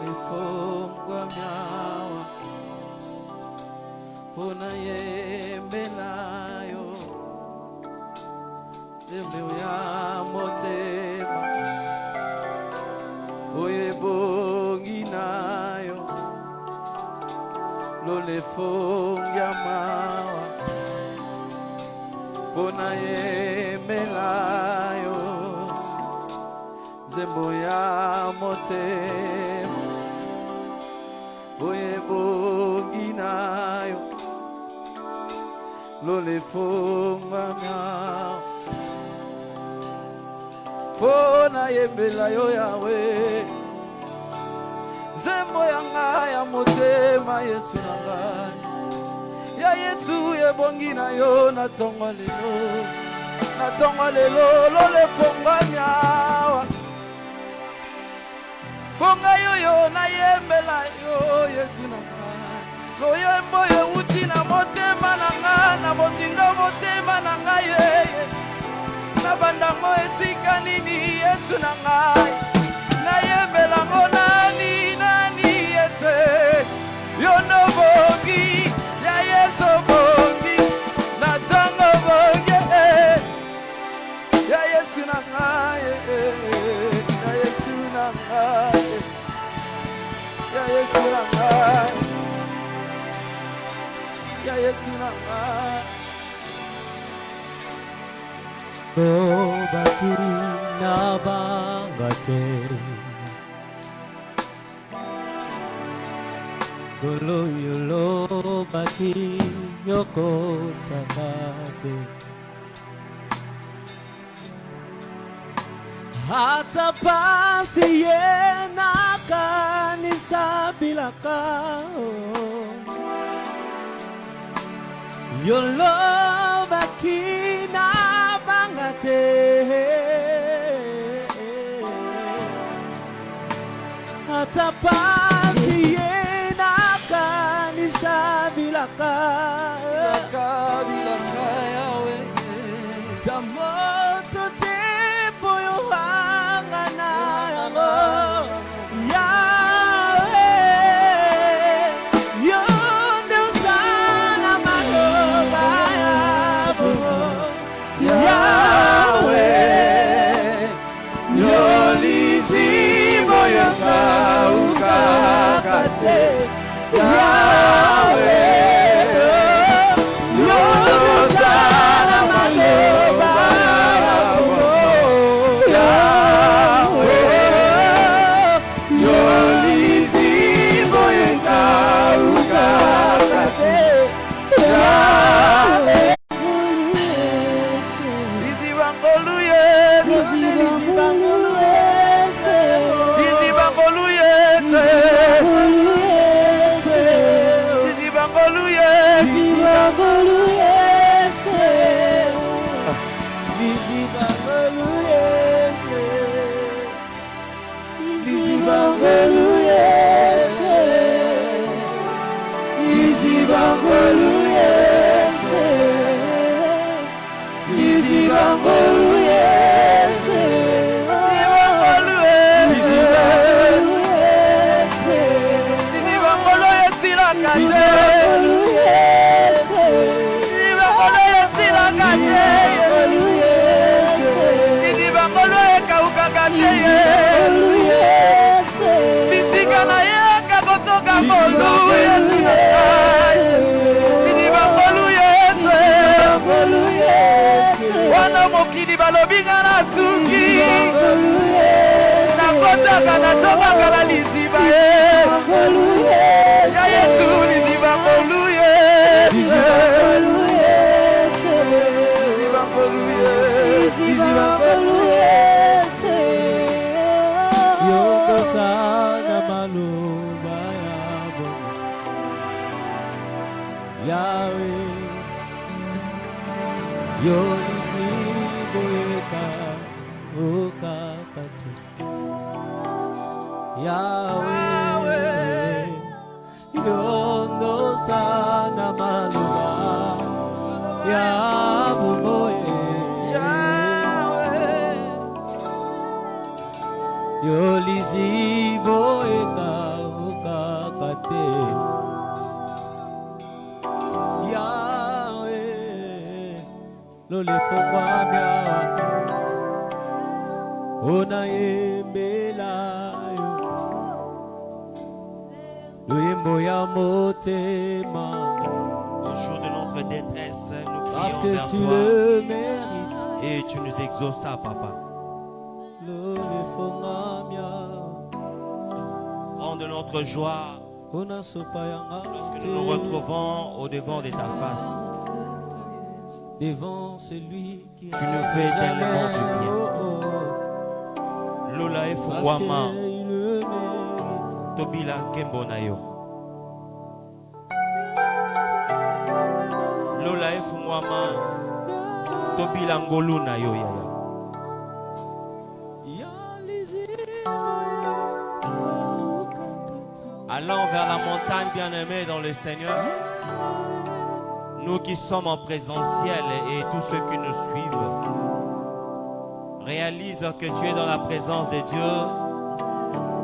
lolifungwa myawa pona yembelayo Zembe ya motema Oye bongi nayo Lolifungwa mawa Pona yembelayo Zembo ya motema Oye bongi nayo Lolifungwa mawa Pona yembelayo Yahweh Zembo yanga ya motema Yesu nangai Ya Yesu yebongi nayo na tongo lelo lolifungwa nyawa Bonga yoyo na yembelayo Yesu nangai Lo yembo ye uti na motema nanga na bosinga motema nanga yeye Na bandango esika nini Yesu nangai Na yembelango nani Yesu Yono bongi Ya Yesu bongi Na tango bongi Ya Yesu nangai Ya Yesu nangai Ya Yesu nangai Ya Yesu nangai Go bakiri na bangate Golo yolo baki yoko sakate Hata pasi yena kanisa bilaka Yolo baki na bangate Hata pasi yena kanisa bilaka Yahweh Samoto tempo yohanga na yango Yahweh Yonde usana maloba yabo Yahweh Yolizimo yanga ukakate Yahweh Yolizana maloba yabo Yahweh Yolizimo yanga ukakate Yahweh Wana mokili balobinga na suki na kotaka na tobaka na liziba ya Yesu liziba koluye liziba koluye yoko sana maluba yabo Yahweh Yolizimo eka ukakate Yahweh Yondo sana maluba Yabo moye Yahweh Yolizimo eka te Yahweh lolefongwa miawa ona yembela yo loyembo ya motema Au jour de notre détresse, nous parce prions que vers tu toi le mérites et tu nous exauças, Papa. lolefongwa miawa Grande de notre joie ona sopa yanga lorsque nous nous retrouvons au devant de ta face. devant celui qui Tu nous fais tellement du bien. Lola parce efungwama qu'il le mérite. tobila nkembo na yo. Lola efungwama tobila ngolu na yo yaya. Allons vers la montagne bien-aimée dans le Seigneur. Nous qui sommes en présentiel et tous ceux qui nous suivent, réalise que tu es dans la présence de Dieu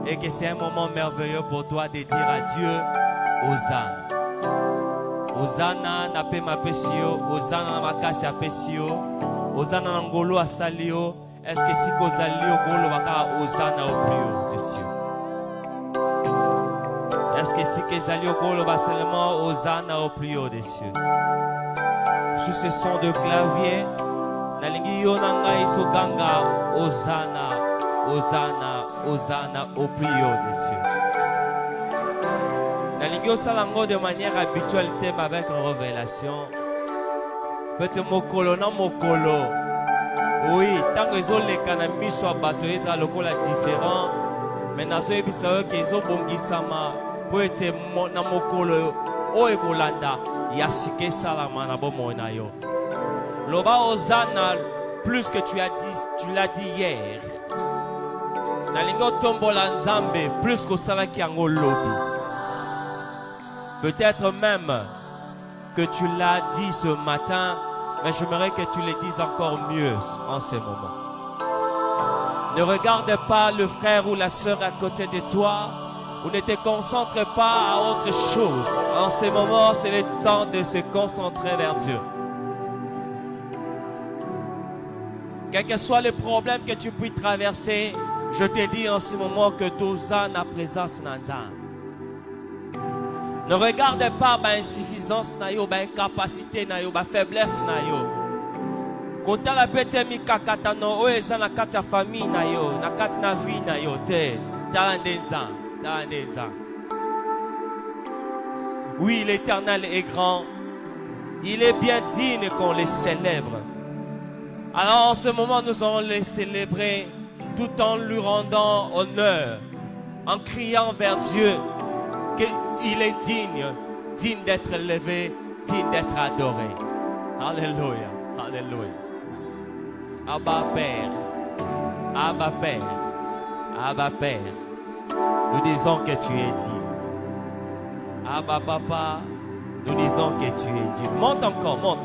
et que c'est un moment merveilleux pour toi de dire à Dieu Hosanna. Hosanna na pe mapesio, Hosanna na makasi apesio, Hosanna na ngolo asalio. Est-ce que si kozalio ngolo baka Hosanna au plus haut des cieux? Est-ce que si kezalio ngolo ba seulement Hosanna au plus haut des cieux? Sous ce son de clavier, nalingi yo na ngai toganga Hosanna, Hosanna, Hosanna au plus haut des cieux. Nalingi osalango de manière habituelle thème avec une révélation. Peut-être mokolo na mokolo. Oui, tant que ils ont les canamis soit bateau, ils ont le col différent. Mais nazo ebisa yo ke ils ont bongisama pour être na mokolo o ebolanda yasike salama na bomo na yo. Loba Hosanna plus que tu l'as dit hier. Nalingo tombola nzambe plus que ça qui ango lobi. Peut-être même que tu l'as dit ce matin, mais j'aimerais que tu le dises encore mieux en ce moment. Ne regarde pas le frère ou la sœur à côté de toi, ou ne te concentre pas à autre chose. En ce moment, c'est le temps de se concentrer vers Dieu. Quel que soit le problème que tu puisses traverser, je te dis en ce moment que tu as la présence nanza. Ne regarde pas ma insuffisance, ma incapacité, ma faiblesse. Quand tu as pété mi kakatano, o eza na kati ya famille na yo, na kati na vie na yo te, talandenza. Oui, l'Éternel est grand. Il est bien digne qu'on le célèbre. Alors en ce moment, nous allons le célébrer tout en lui rendant honneur, en criant vers Dieu qu'il est digne d'être élevé, digne d'être adoré. Alléluia, alléluia. Abba Père, Abba Père, Abba Père, nous disons que tu es digne. Abba Papa, nous disons que tu es digne. Monte encore, monte.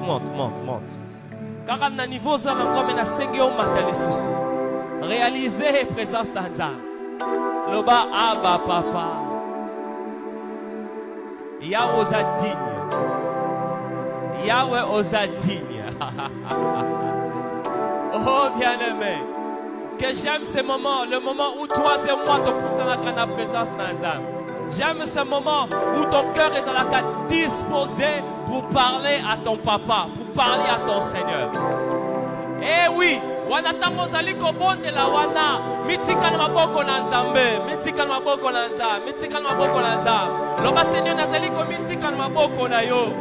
Car à un niveau, ça encore na sengi au matalisus. Réaliser la présence d'Anza. Loba Abba Papa. Yahweh osa digne. Yahweh osa digne. Oh bien-aimé, que j'aime ce moment, le moment où toi et moi te poussons à la présence d'Anza. J'aime ce moment où ton cœur est à la disposé pour parler à ton papa, pour parler à ton Seigneur. Eh oui, wanatamo zaliko bonde la wana, mitika na maboko na nzambe, mitika na maboko na nzambe, mitika na maboko na nzambe. Loba Seigneur na zaliko mitika na maboko na yo.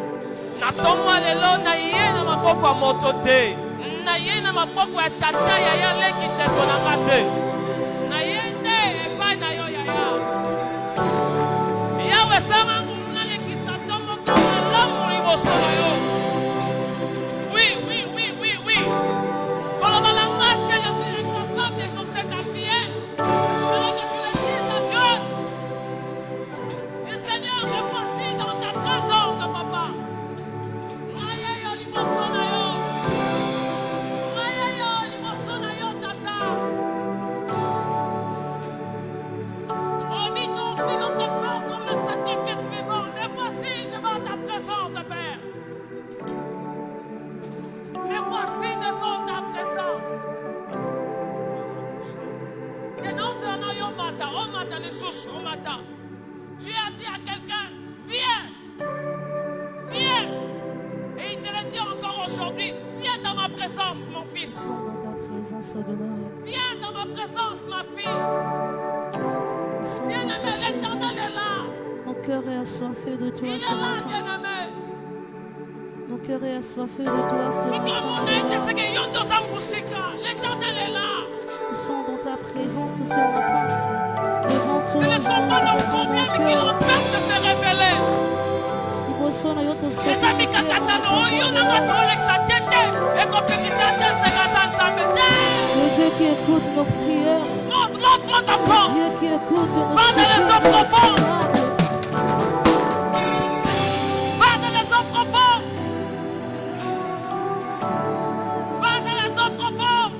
Na tomwa lelo na ye na maboko ya moto te. Na ye na maboko ya tata ya ya leki ndeko na ngate. Na ye nde epai na yo ya ya. Yawe sama nguna leki satomo kama lamu liboso na yo. Oui. Quand on a la marque, je suis incapable de comme cet appuyé. Je veux que tu le dises à Dieu. Et Seigneur, me voici dans ta présence, papa. Maïa limosonayo. Maïa limosonayo, tata. Tu as dit à quelqu'un, viens, viens. Et il te le dit encore aujourd'hui, viens dans ma présence, mon fils. Viens dans ma présence, ma fille. Bien-aimé, l'Éternel est là. Mon cœur est assoiffé de toi Il est ce là, matin. bien-aimé. Mon cœur est assoiffé de toi ce C'est comme matin. on a été, c'est que Yondo Zamboussika. L'Éternel est là. Nous sommes dans ta présence ce matin. Devant toi. Ce ne sont pas nos combien, mais qui l'empêchent de se révéler. Les amis Kakatano, on a gâté sa tête. Et comme petit tête, c'est la salle. Le Dieu qui écoute nos prières. Monte encore. Dieu qui écoute nos Va dans les eaux profondes. Va dans les eaux profondes. Va dans les eaux profondes.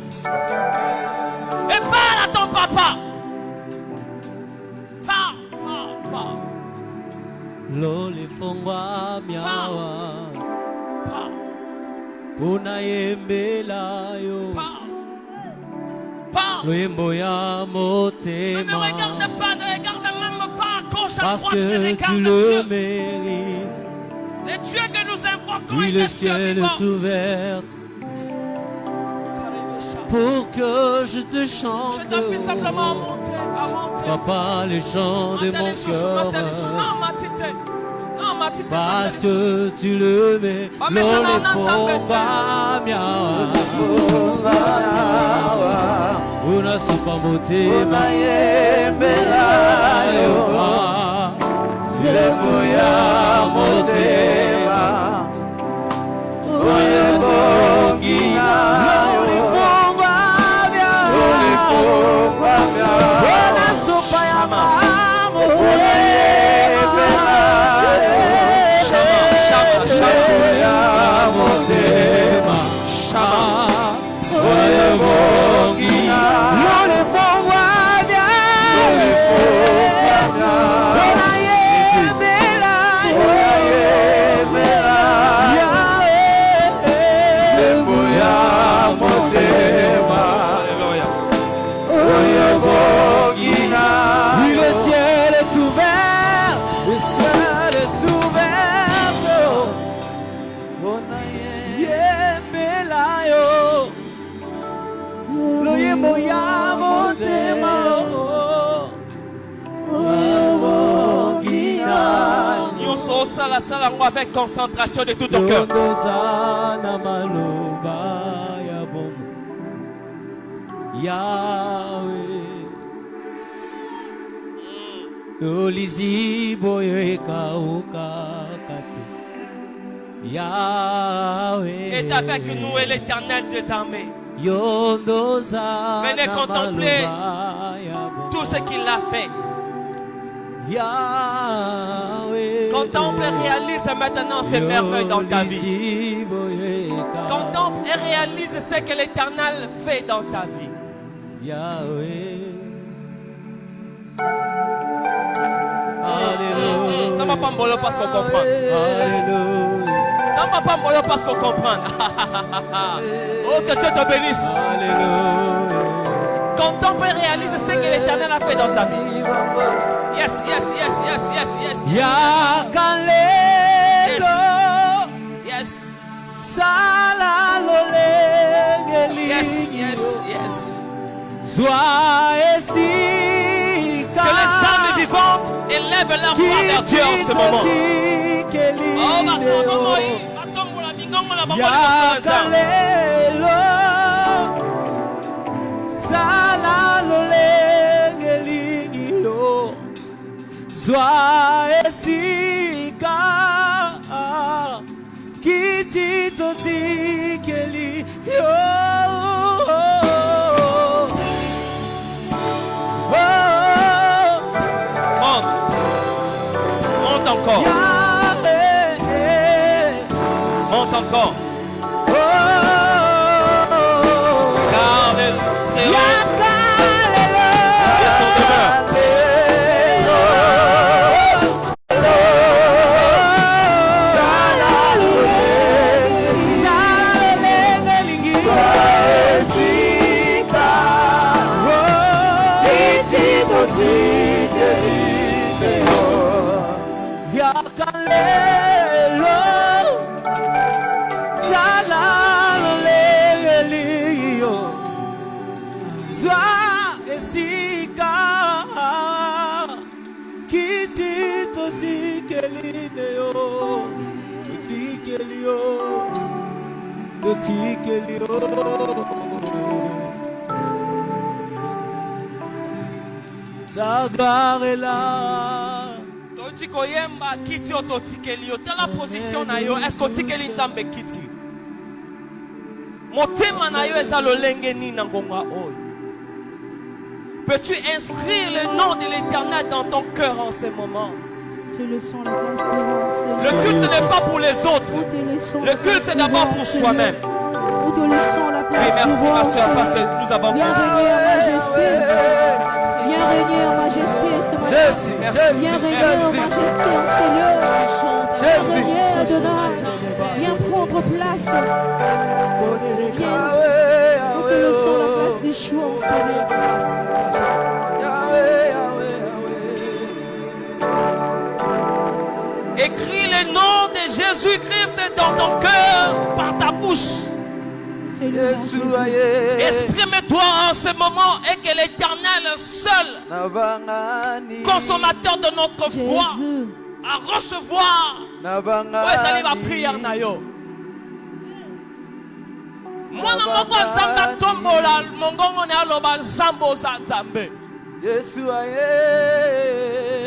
Et parle à ton papa. Parle. lolifungwa myawa Parle. unayembelayo Parle. lwimbo ya Ne me motema regarde pas, ne regarde même pas à gauche, à parce droite, ne que tu regarde le Dieu. mérites. Les dieux que nous invoquons, Oui, il le est Dieu ciel vivant. est ouvert pour que je te Je chante. t'invite simplement à monter. Papa, les chants de mon cœur. Parce que tu le mets, lolifungwa myawa unasupa motema Unayembelayo sehemu ya motema oyebongina lolifungwa myawa unasupa ya Sala avec concentration de tout ton cœur. Yondozana maloba ya bomo Yahweh Olizibo yekauka kate Yahweh Est avec nous et l'Éternel des armées. Yondozana Venez contempler maloba ya bomo tout ce qu'il a fait. Yahweh Contemple et réalise maintenant ces merveilles dans ta vie. Contemple et réalise ce que l'Éternel fait dans ta vie. Yahweh. Ça va pas me parce qu'on comprend. Alléluia. Ça va pas me parce qu'on comprend. Oh, que Dieu te bénisse. Alléluia. Contemple et réalise ce que l'Éternel a fait dans ta vie. Yes. Yakalelo. Yes. Sala lolengeli. Yes. Sois ici. Que les âmes vivantes élèvent leur voix vers Dieu en ce moment. Yakalelo. Sala lolengeli. Sois esika kiti toti keli yo Monte encore. Monte encore. Car le Très-Haut est son demeure. lelo zala lelio zwa esika kiti totikelio totikelio Sagarela. Toti koyemba kiti ototikeli yo. Telle la position na yo. Est-ce que tikeli nzambe kiti? Motema na yo eza lolenge ni na ngonga oyo. Peux-tu inscrire le nom de l'Éternel dans ton cœur en ce moment? Le culte n'est pas pour les autres. Le culte c'est d'abord pour soi-même. Oui, merci ma soeur parce que nous avons compris. Viens régner en majesté ce matin. Jésus, merci. Viens régner en majesté en ces lieux. Viens régner Adonai. Viens prendre place. Viens, nous te laissons la place des choix en ce lieu. Écris le nom de Jésus-Christ dans ton cœur par ta bouche. Exprime-toi en ce moment et que l'Éternel seul, consommateur de notre foi, à recevoir. Ouais, ça va prière na yo. Mwana moko nzamba tombola mongongo na loba zambo za nzambe.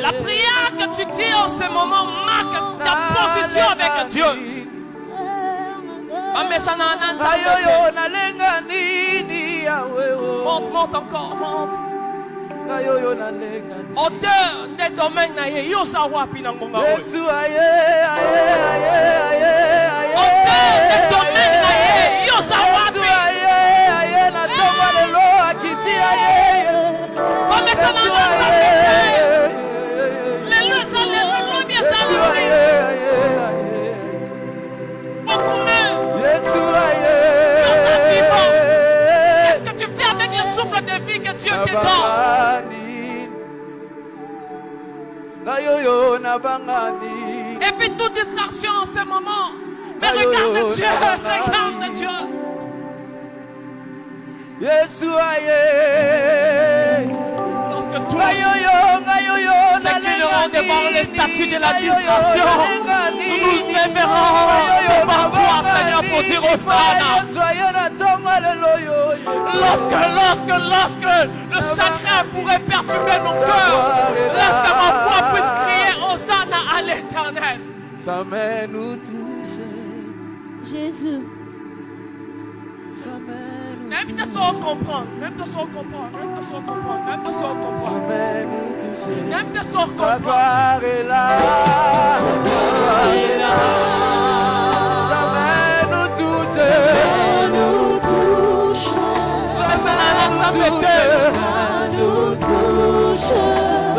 La prière que tu dis en ce moment marque ta position avec Dieu. Monte, monte encore, monte. Auteur des domaines, Yosa wapi na ngonga. Auteur des domaines, Yosa wapi. Qu'est-ce que tu fais avec le souffle de vie que Dieu te donne? Et puis toute distraction en ce moment. Mais regarde Dieu, regarde Dieu. Lorsque tous ceux qui iront devant les statues de la distraction, nous nous lèverons devant toi, Seigneur, pour dire Hosanna. Lorsque le chagrin pourrait perturber mon cœur, laisse que ma voix puisse crier Hosanna à l'Éternel. Jésus. Même de sans comprendre, même de sans comprendre, même de sans comprendre, même de sans comprendre, même de sans comprendre.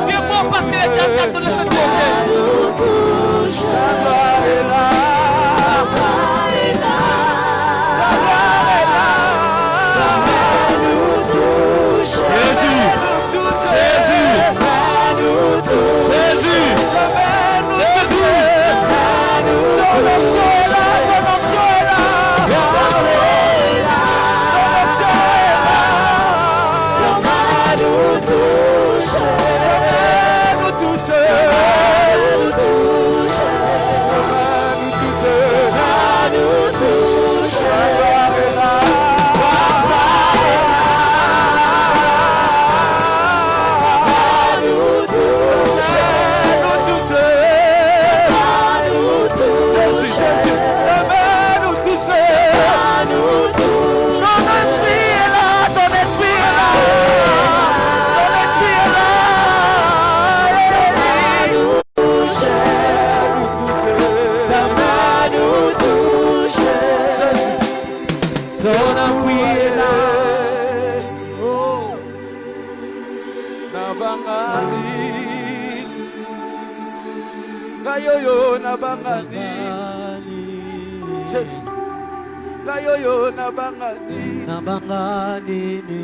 Viens moi parce qu'il est capable de laisser tomber.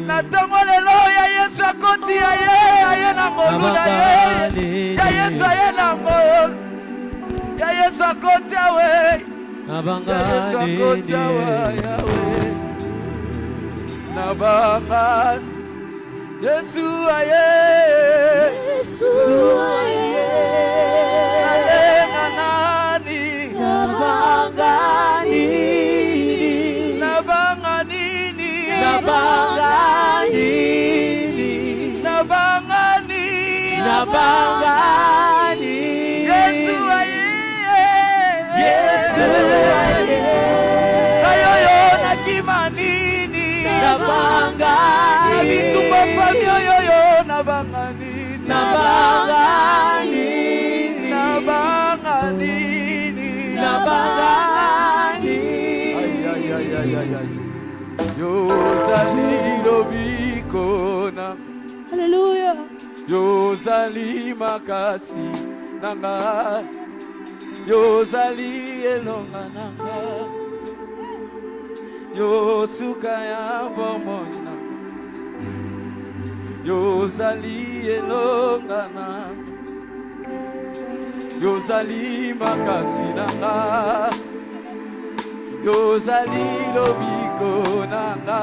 Natango lelo ya Yesu akoti ya ye na ngolu na ye ya Yesu ya na ngolu Ya Yesu akotya we. Nabanga Yesu akotya wa nini Yahweh. Nabanga Yesu aye. Yesu aye. Nalenga nani. Nabanga nini Nabanga nini. Nabanga nini Nabanga nini. Nabanga nini Yesu aye. Yesu aye. Kayoyo na kimanini. Nabanga Na bitumba famio yoyo nabanga nini. Nabanga nini Nabanga nini. Nabanga nini Ay, ay, ay, ay, ay, ay. Yozali lobikona. Hallelujah. Yozali makasi nanga. Yozali elonga nanga. Yosuka ya bomona. Yozali elonga nanga. Yozali makasi nanga. Yozali lobiko nanga.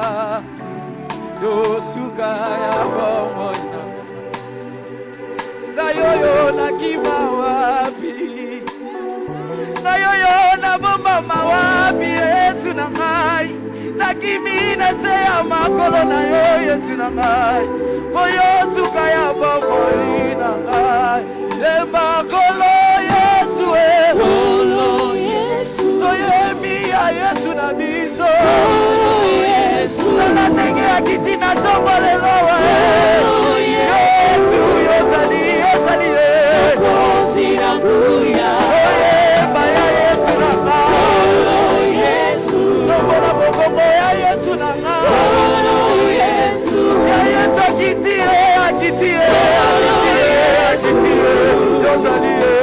Yosuka ya bomona. Na yoyo na kima wapi. Na yoyo na bomba mawapi. Yesu na ngai. Na kimi na se ya makolo na yo Yesu na ngai. Moyo suka ya bomona na ngai. E makolo Yesu e. Kolo Yesu. Toyemi ya Yesu na biso. Kolo Yesu. Nala tenge ya kiti na tombo lelo wa. Kolo Yesu yozali yozali e. Mokozi nangu ya. Oyemba ya Yesu na ngai. Kolo Yesu. Tombola bokongo ya Yesu na ngai. Kolo Yesu. Ya Yesu akiti e akiti e. Akiti e yozali e.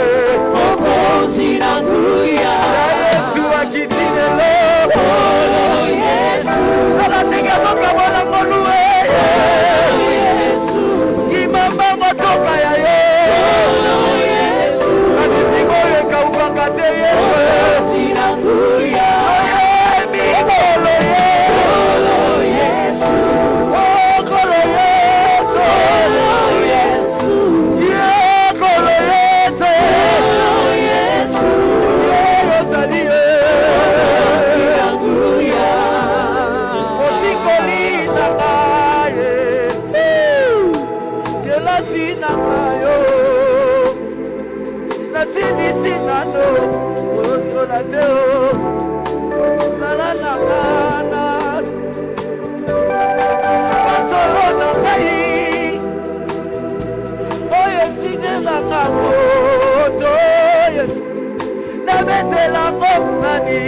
Mokozi nangu ya. Ya Yesu akiti lelo. Kolo Yesu. Nala tenge boka bona ngolu e. Yesu. Kimamba motoka ya ye. Kolo Yesu. Kamizingo ye kaukaka te Yesu. Mokozi nangu ya. Oyemi kolo ye. Kolo Yesu. Oh kolo Yesu. Kolo Yesu. Ye kolo Yesu. Kolo Yesu. Ye yozali e. Mokozi nangu ya. Otikoli na ngai e. Kelasi na ngai o. Nasinisi nano. Otola te o. Nala na kana. Masolo na ngai. Oyo sije na kamoto. Yesu. Nabetela ngomani.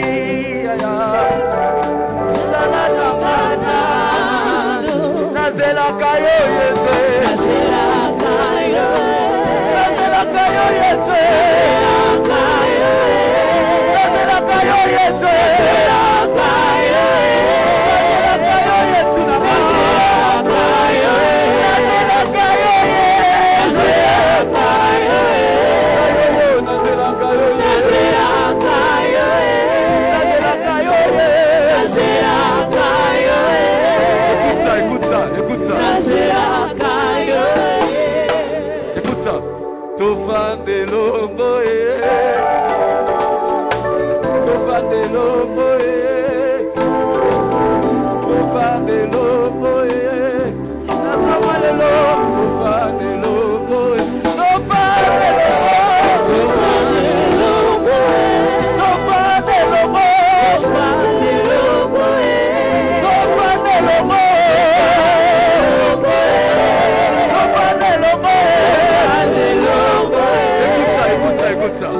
Nala na kana. Nazelaka yo Yesu. Nazelaka yo Yesu. Nazelaka yo Yesu. Nazelaka yo Yesu na ngai. Nazelaka yo Yesu. Nazelaka yo Yesu. Nazelaka yo Yesu. Écoute ça, écoute ça, écoute ça. Tofande longo tofande longo tofande longo tofande longo tofande longo tofande longo tofande longo Écoute ça, écoute ça.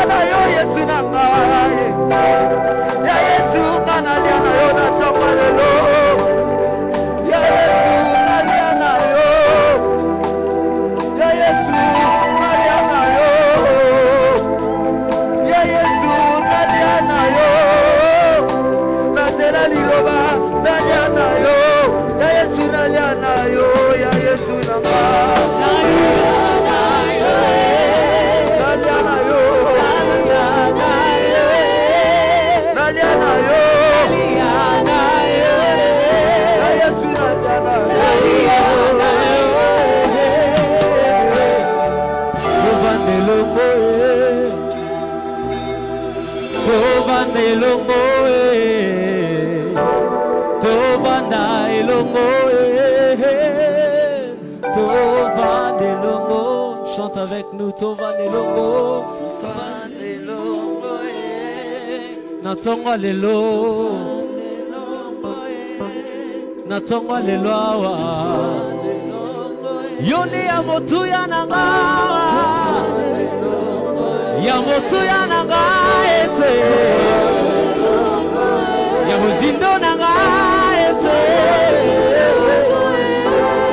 na yo Yesu na ngai ya Yesu nalia na yo na tongo lelo ya Yesu nalia na yo ya Yesu nalia na yo ya Yesu nalia na yo natela liloba nalia na yo ya Yesu nalia na yo ya Yesu na ngai Chante avec nous, Tovanelongo, Natonga lelo, Natonga lelo awa, Yoni ya motu ya nanga, ya motu ya nanga ese, ya mozindo nanga ese,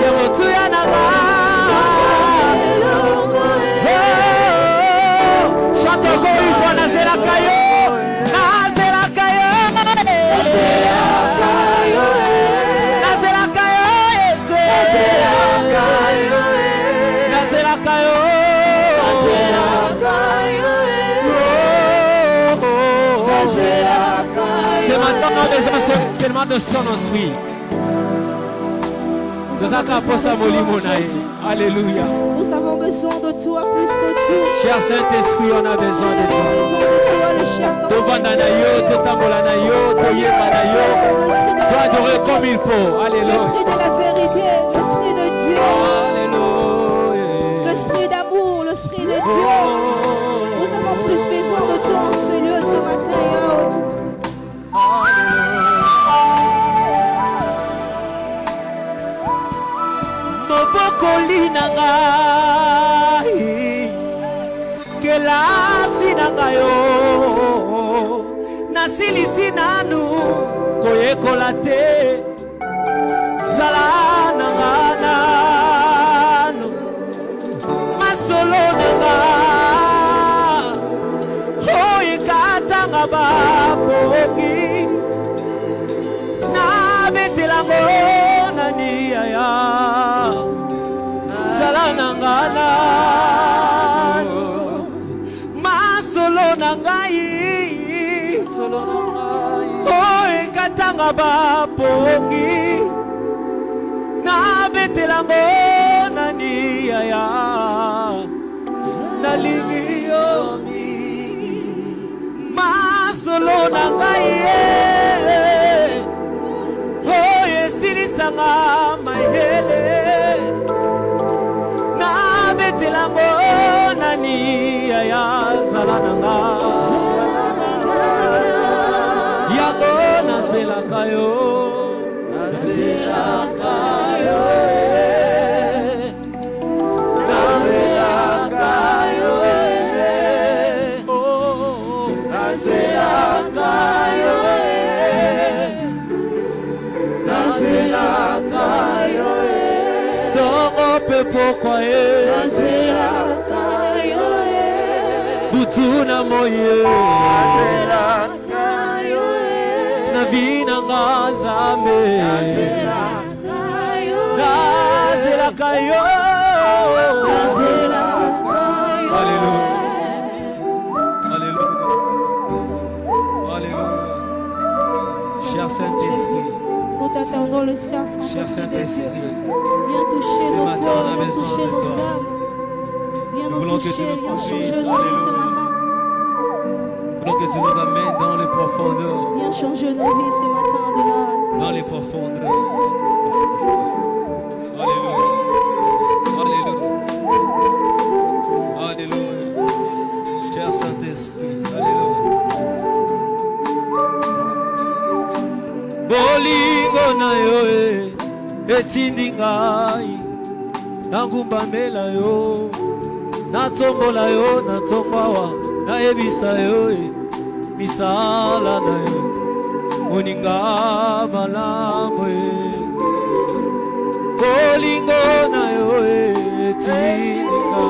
ya motu ya nanga. C'est le de son esprit. Alléluia. Nous avons besoin de toi plus que tout. Cher Saint-Esprit, on a besoin de toi. Toi adorer comme il faut. Alléluia. L'esprit de la vérité, l'esprit de Dieu. Alléluia. L'esprit d'amour, l'esprit de Dieu. Nous avons plus besoin de toi en ce lieu ce matin. Kolina ngai kelasi na ngayo nasilisi nanu koyekola te zala na nganano masolo na nga oyekatanga baboki na betelango naniyaya Salanangana masolo nangai oi katanga bapongi na betelango nani ya nalingi yomi masolo nangai oi silisanga mahele Tilango nani ya zalananga Yago naselakayo Naselakayo Naselakayo Naselakayo Naselakayo Pourquoi Butuna moye na vina ngazame Nazela kayo Alléluia Alléluia Alléluia Cher Saint-Esprit Nous t'attendons le Cher Saint-Esprit, viens toucher ce nos matin on a cœurs, besoin toucher de nos toi. âmes. Viens Nous nous voulons que toucher, tu nous viens changer conduises. nos vies ce matin. Nous voulons que tu nous amènes dans les profondeurs. Viens changer nos vies ce matin, Adonai. Dans les profondeurs. Alléluia. Alléluia. Alléluia. Cher Saint-Esprit. Alléluia. Bolingo na yo etindi ngai nangumbamela yo natombola yo natombawa nayebisa yo misala na yo moninga malamu bolingo na yo etinga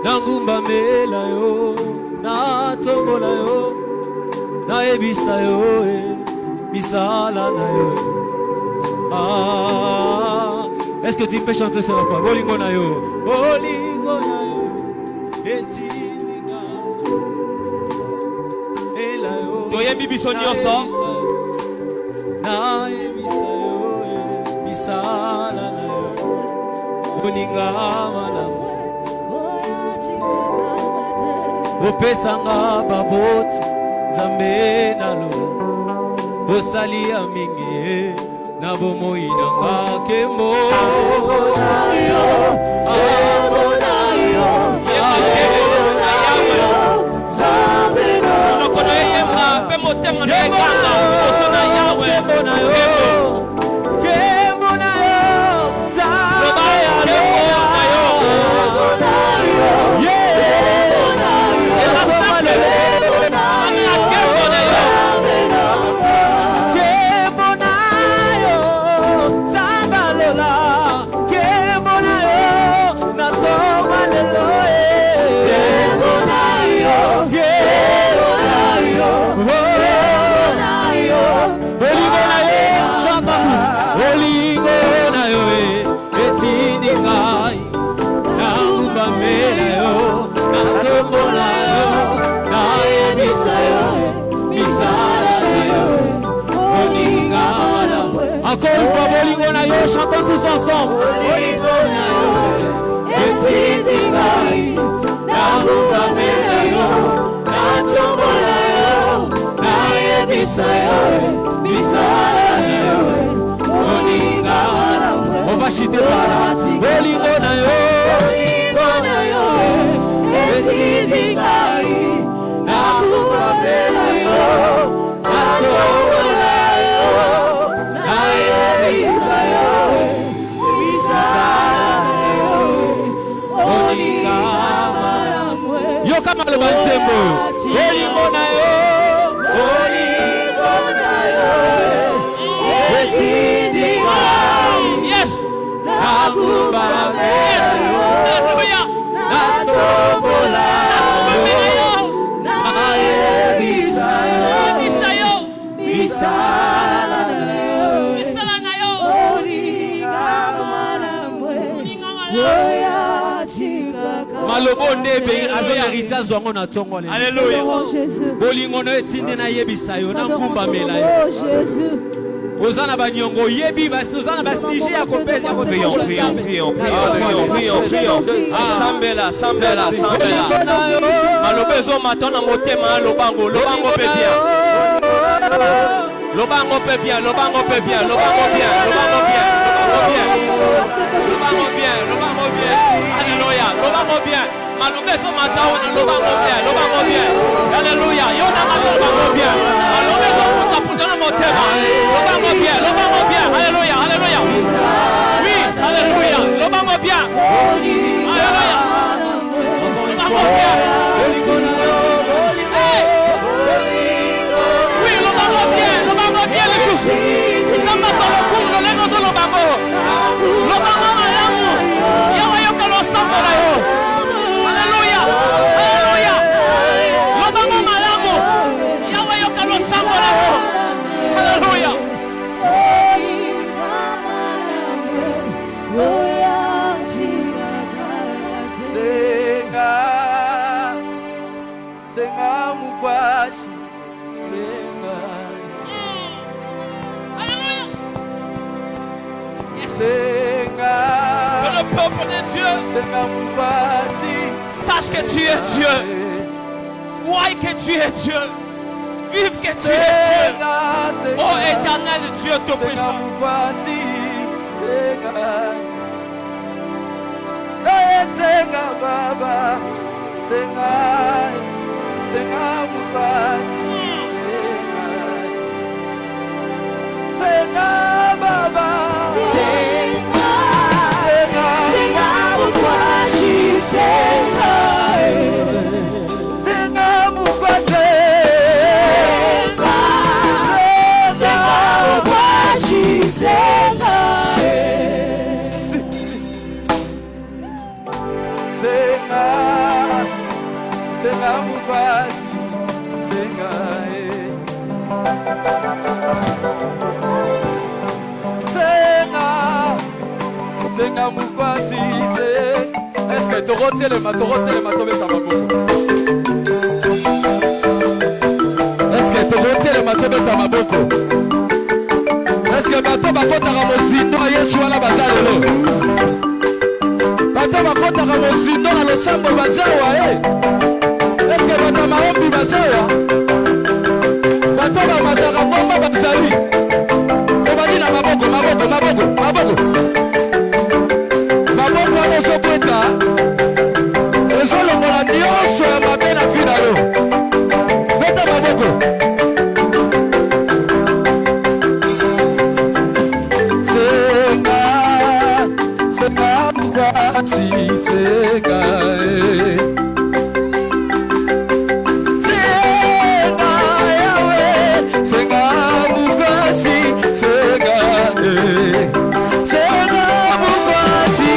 nangumbamela yo natombola yo nayebisa yo misala na yo. Est-ce que tu peux chanter ce refrain? Bolingo na yo etinga ela yo toyebi biso nyonso nayebisa yo misala na yo moninga malamu opesanga baboti nzambe nalo bosalia mingi na bomoi nanga kembo monokono eyemba mpe motema na ekanga liboso na yawe kembo na yo loba kembo na yo eza simple amina kembo na yo kembo na yo zambalola kembo na yo natonga lelo kembo na yo bolingo na yo chanta tous bolingo na yo etindi ngai nangubamela yo natombola yo nayebisa yo misala na yo bolinga malamu. Encore une fois bolingo na yo, chantons tous ensemble. Bolingo na yo etindi ngai nangubamela yo natombola yo nayebisa yo misala na yo bolinga malamu. On va chanter par là. Bolingo na yo etindi ngai nangubamela yo natombola yo nayebisa yo misala na yo bolinga malamu. Yo kama loba nzembo bolingo na yo etindi ngai yes nangubamela yes yo haleluya natombola yo nayebisa yo misala na yo misala na yo bolinga malamu. malobo ndebe azomérite azwango na ntongo lelo. haleluya bolingo na yo etindi nayebisa yo nangumbamela yo oza na baniongo oyebi oza na basije ya kopesa sambela maloba ezomata na motema ya lobango mpe bien lobango bien haleluya lobango bien maloba ezomata wana lobango bien haleluya yo nanga lobango bien maloba ezoputaputa na motema lobango bien haleluya oui haleluya lobango bien haleluya lobango bien oui lobango bien lisusu nzambe azolokumu lolenge ozolobango lobango malamu yawe yoka losambola yo haleluya lobango malamu yawe yoka losambola yo haleluya senga mukwashi senga Alléluia. Yes. senga que le peuple de Dieu senga mukwashi sache que tu es Dieu, croie que tu es Dieu, vive que tu es Dieu. Ô éternel Dieu Tout-Puissant, senga baba senga mukwashi senga baba senga mukwashi senga senga mukwasi senga senga senga mukwasi est-ce que torotelema tobeta maboko est-ce que torotelema tobeta maboko est-ce que bato bakotaka mozindo ya Yesu wana baza lelo bato bakotaka mozindo na losambo bazawa est-ce que bato maombi bazawa bato bamataka ngomba bazali obadi na maboko wana ozokweta ezolongola nyonso ya mabe na vi na yo beta maboko senga mukwasi senga senga yawe senga mukwasi senga senga mukwasi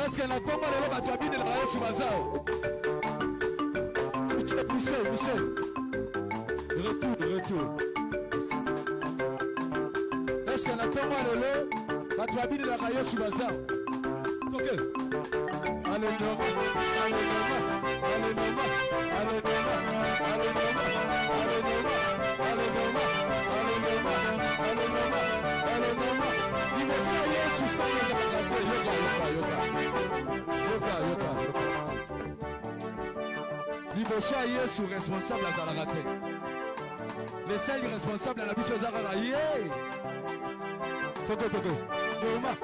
Est-ce que na komba lelo bato abinela Yesu bazao? Michel. Retour. Est-ce que na komba lelo bato abinela Yesu bazao? OK. Alléluia. Liboso ya Yesu responsable azalaka te. le seul irresponsable à la biche aux arts là. Toko. Norma.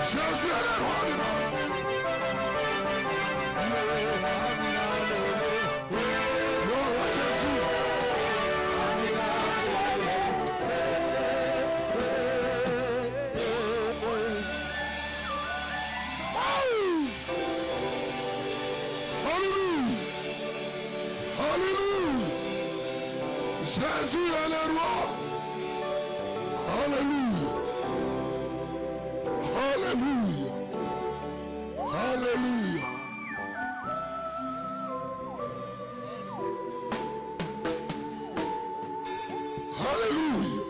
Jésus est le roi de danse. Gloire à Jésus. Alléluia. Alléluia. Jésus est le roi. Alléluia. Alléluia. Alléluia. Alléluia.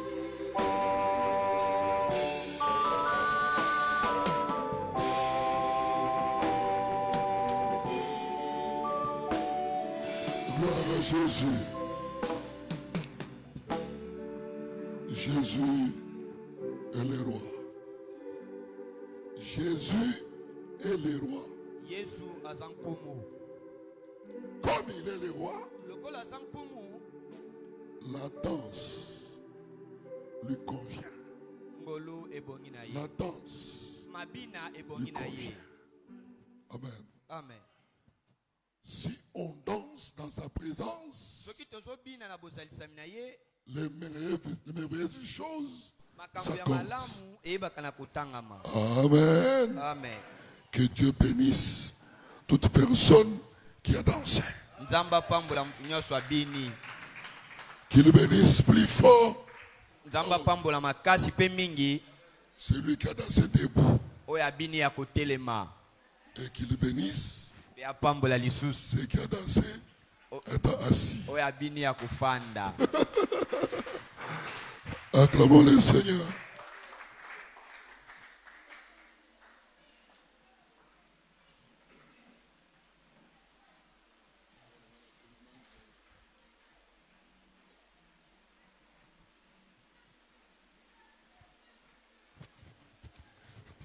Gloire à Jésus. Jésus est le roi. Jésus est le roi. Comme il est le roi, la danse lui convient. La danse lui convient. Amen. Amen. Si on danse dans sa présence, les merveilleuses choses s'accomplissent. Amen. Amen. Que Dieu bénisse toute personne qui a dansé. Qu'il bénisse plus fort celui qui a dansé debout. Et qu'il bénisse ceux qui a dansé étant assis. Acclamons le Seigneur.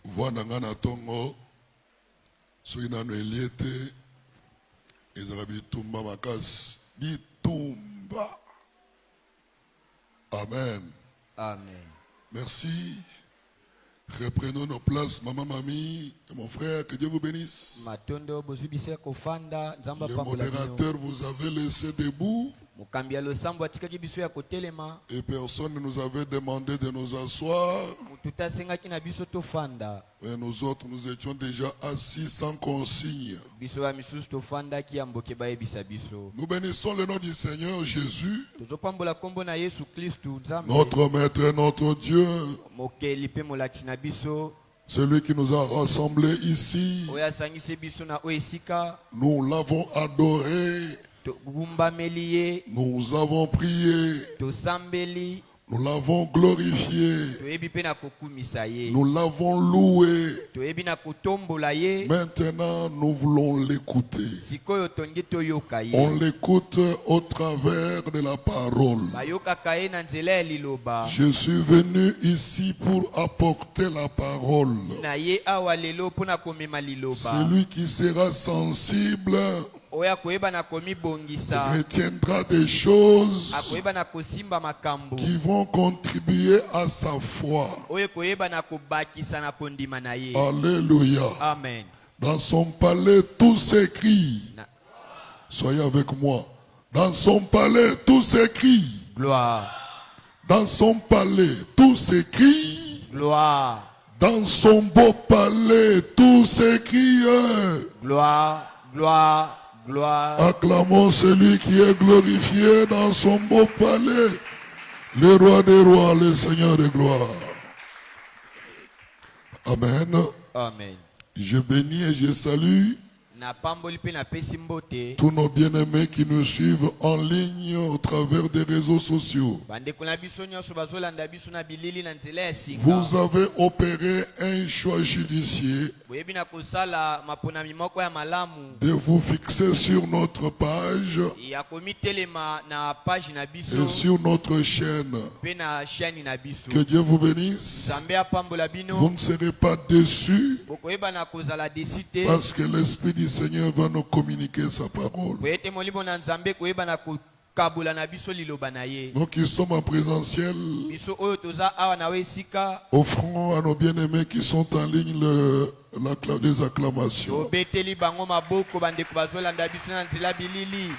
Voanangana tongo soina no eliete ezala bitumba makasi bitumba. Amen. Amen. Merci. Reprenons nos places, maman, mamie et mon frère, que Dieu vous bénisse. Matondo bozubise kofanda nzamba Le pambola modérateur vous avez laissé debout. mokambi ya losambo atikaki biso ya kotelema Et personne ne nous avait demandé de nous asseoir. motu asengaki na biso tofanda Et nous autres, nous étions déjà assis sans consigne. biso ya misusu tofandaki ya mboke bayebisa biso. Nous bénissons le nom du Seigneur Jésus, tozopambola kombo na yesu kristu nzambe notre Maître et notre Dieu, mokeli mpe molakisi na biso celui qui nous a rassemblés ici. oyo asangisi biso na oyo esika Nous l'avons adoré, togumbameli ye nous avons prié, tosambeli nous l'avons glorifié, toyebi mpe na kokumisa ye nous l'avons loué. toyebi na kotombola ye. Maintenant, nous voulons l'écouter. sikoyo tongi toyoka ye On l'écoute au travers de la parole. bayokaka ye na nzela ya liloba Je suis venu ici pour apporter la parole. na ye awa lelo mpona komema liloba Celui qui sera sensible oyo akoyeba na komibongisa retiendra des choses akoyeba na kosimba makambo qui vont contribuer à sa foi. oyo koyeba na kobakisa na kondima na ye. Alléluia. Amen. Dans son palais, tout s'écrit. Na- Soyez avec moi. Dans son palais, tout s'écrit. Gloire, Dans son palais, tout s'écrit. gloire, Dans son beau palais, tout s'écrit. gloire, gloire, gloire. Acclamons celui qui est glorifié dans son beau palais. Le roi des rois, le Seigneur des gloires. Amen. Amen. Je bénis et je salue Na pamboli pe na pesi mbote tous nos bien-aimés qui nous suivent en ligne au travers des réseaux sociaux. bandeko na biso nyonso bazolanda biso na bilili na nzela ya sika. Vous avez opéré un choix judicieux boyebi na kosala maponami moko ya malamu de vous fixer sur notre page ya komitelema na page na et biso sur notre chaîne. pe na chaîne na biso. Que Dieu vous bénisse. Nzambe apambola Vous bino ne serez pas déçus bokoyeba na kozala desite parce que l'Esprit du Seigneur va nous communiquer sa parole. po ete molimo na nzambe koyeba na kokabola na biso liloba na ye. Nous qui sommes en présentiel, biso oyo toza awa na we esika offrons à nos bien-aimés qui sont en ligne des acclamations. tobeteli bango maboko bandeko bazolanda biso na nzela bilili.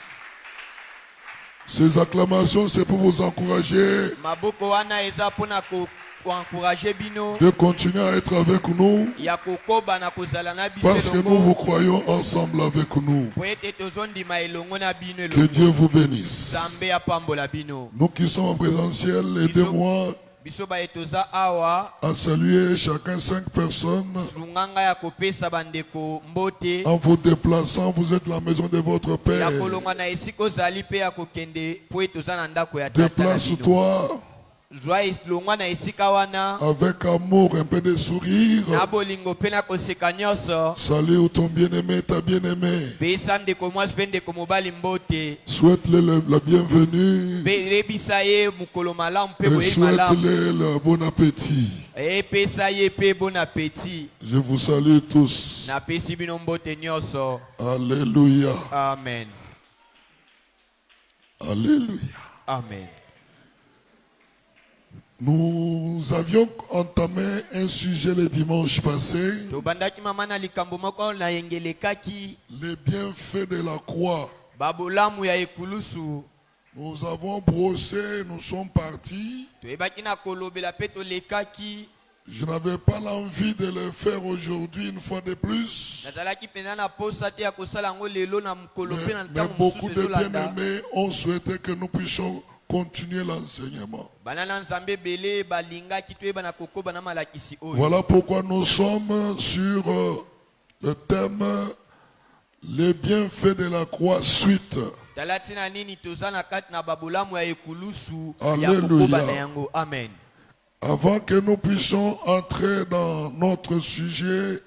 Ces acclamations, c'est pour vous encourager maboko wana eza mpona koencourage bino de continuer à être avec nous ya kokoba na kozala na biso parce que nous elongo vous croyons ensemble avec nous. po ete tozondima elongo na bino Que elongo. Dieu vous bénisse. nzambe apambola bino. Nous qui sommes en présentiel, aidez-moi biso baye toza awa à saluer chacun 5 personnes. lunganga ya kopesa bandeko mbote En vous déplaçant, vous êtes la maison de votre ya Père. kolonga na esika ozali mpe ya kokende po ete toza na ndako ya tata na bino. Déplace-toi zwa longwa na esika wana avec amour, un peu de sourire. na bolingo mpe na koseka nyonso. Salut ton bien-aimé, ta bien-aimée. pesa ndeko mwasi mpe ndeko mobali mbote Souhaite-le la bienvenue mpe lebisa ye mokolo malamu mpe et boyei malamu. souhaite-le le bon appétit. epesa ye mpe bon appétit. Je vous salue tous. napesi bino mbote nyonso. Alléluia. Amen. Alléluia. Amen. Nous avions entamé un sujet le dimanche passé, tobandaki mama na likambo moko nayengelekaki les bienfaits de la croix. babolamu ya ekulusu. Nous avons brossé, nous sommes partis. toyebaki na kolobela mpe tolekaki. Je n'avais pas l'envie de le faire aujourd'hui une fois de plus. nazalaki mpenza na posa te ya kosala yango lelo na mokolo mpe na Mais ntango beaucoup mosusu de ezolanda. bien-aimés ont souhaité que nous puissions continuer l'enseignement. bana na nzambe ebele balingaki toyeba na kokoba na malakisi oyo. Voilà pourquoi nous sommes sur le thème les bienfaits de la croix suite. tala ntina nini toza na kati na babolamu ya ekulusu ya Alléluia. kokoba na yango. Amen. Avant que nous puissions entrer dans notre sujet,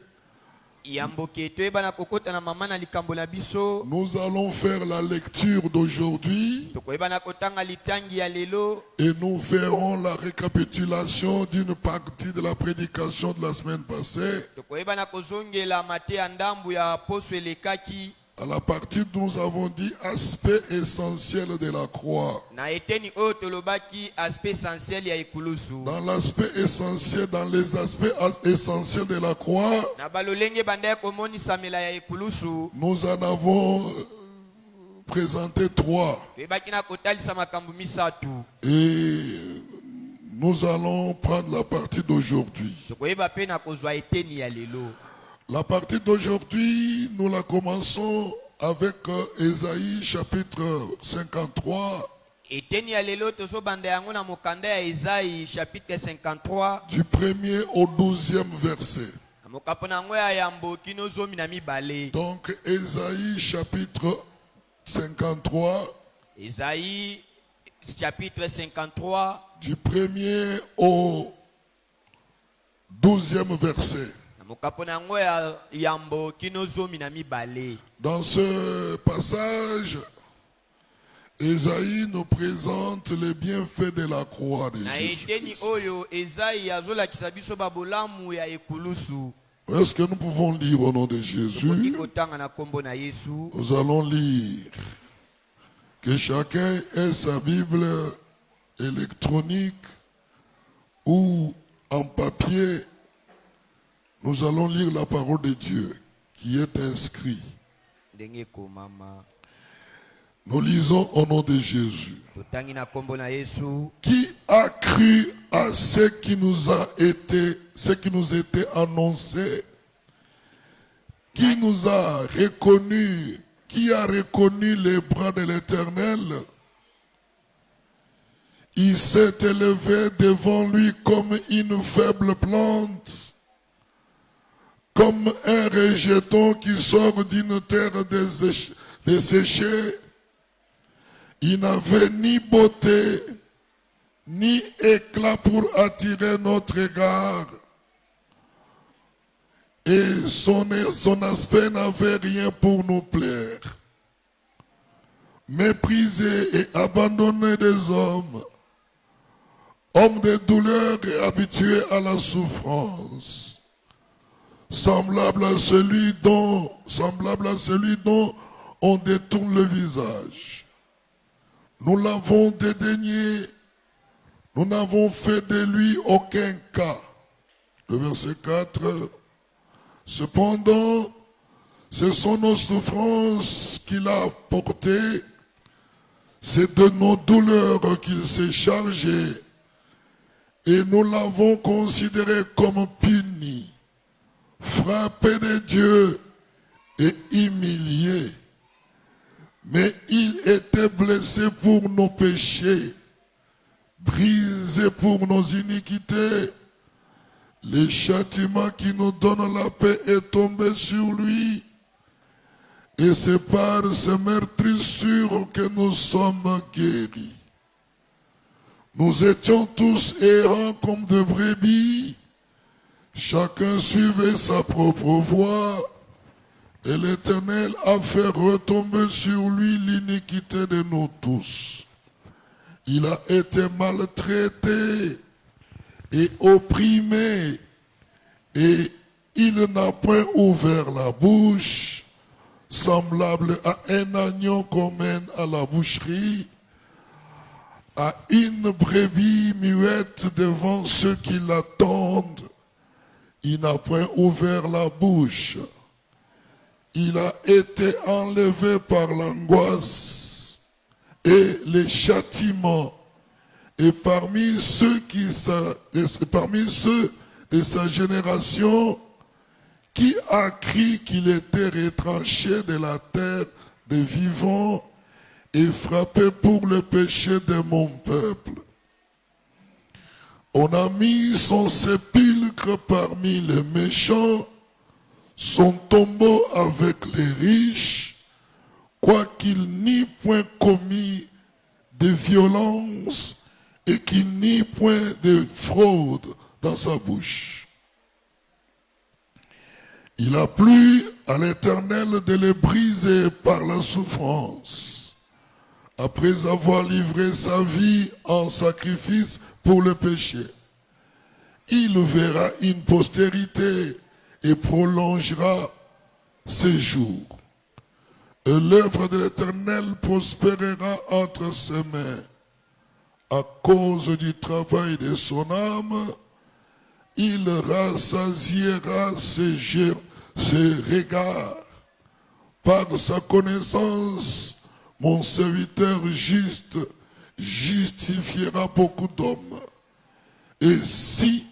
yamboke toyeba na kokota na mama na likambo na biso. nous allons faire la lecture d'aujourd'hui tokoyeba na kotanga litangi ya lelo et nous ferons la récapitulation d'une partie de la prédication de la semaine passée. tokoyeba na kozongela mate ya ndambu ya poso elekaki À la partie où nous avons dit aspect essentiel de la croix. na eteni oyo tolobaki aspect essentiel ya ekulusu. Dans l'aspect essentiel, dans les aspects essentiels de la croix, na balolenge banda ya komonisamela ya ekulusu nous en avons présenter 3. toyebaki na kotalisa makambo misatu. Et nous allons prendre la partie d'aujourd'hui. tokoyeba mpe na kozwa eteni ya lelo. La partie d'aujourd'hui, nous la commençons avec Ésaïe chapitre 53. eteni ya lelo tozobanda yango na mokanda ya Esaïe chapitre 53. Du 1er au 12e verset. na mokapo na yango ya yambo kino zomi na mibale. Donc Ésaïe chapitre 53. Esaïe chapitre 53. Du 1er au 12e verset. na mokapo na yango ya yambo kino zomi na mibale. Dans ce passage, Ésaïe nous présente les bienfaits de la croix de na eteni Jésus. oyo Esaïe azolakisa biso babolamu ya ekulusu. Est-ce que nous pouvons lire au nom de Jésus? kotanga na kombo na Yesu. Nous allons lire. Que chacun ait sa Bible électronique ou en papier. Nous allons lire la parole de Dieu qui est inscrite. ndenge komama. Nous lisons au nom de Jésus. totangi na kombo na Yesu. Qui a cru à ce qui nous était annoncé? Qui nous a reconnu? Qui a reconnu les bras de l'Éternel? Il s'est élevé devant lui comme une faible plante, comme un rejeton qui sort d'une terre desséchée. Il n'avait ni beauté, ni éclat pour attirer notre regard. Et son aspect n'avait rien pour nous plaire. Méprisé et abandonné des hommes, homme de douleur et habitué à la souffrance, semblable à celui dont on détourne le visage. Nous l'avons dédaigné, nous n'avons fait de lui aucun cas. Le verset 4. Cependant, ce sont nos souffrances qu'il a portées, c'est de nos douleurs qu'il s'est chargé, et nous l'avons considéré comme puni, frappé de Dieu et humilié. Mais il était blessé pour nos péchés, brisé pour nos iniquités. Le châtiment qui nous donne la paix est tombé sur lui. Et c'est par ces meurtrissures que nous sommes guéris. Nous étions tous errants comme de brebis. Chacun suivait sa propre voie. Et l'Éternel a fait retomber sur lui l'iniquité de nous tous. Il a été maltraité et opprimé, et il n'a point ouvert la bouche, semblable à un agneau qu'on mène à la boucherie, à une brebis muette devant ceux qui l'attendent. Il n'a point ouvert la bouche. Il a été enlevé par l'angoisse et les châtiments. Et parmi ceux de sa génération, qui a cru qu'il était retranché de la terre des vivants et frappé pour le péché de mon peuple. On a mis son sépulcre parmi les méchants, son tombeau avec les riches, quoiqu'il n'eût point commis de violence et qu'il n'y ait point de fraude dans sa bouche. Il a plu à l'Éternel de les briser par la souffrance, après avoir livré sa vie en sacrifice pour le péché. Il verra une postérité et prolongera ses jours. Et l'œuvre de l'Éternel prospérera entre ses mains. À cause du travail de son âme, il rassasiera ses regards. Par sa connaissance, mon serviteur juste justifiera beaucoup d'hommes. Et si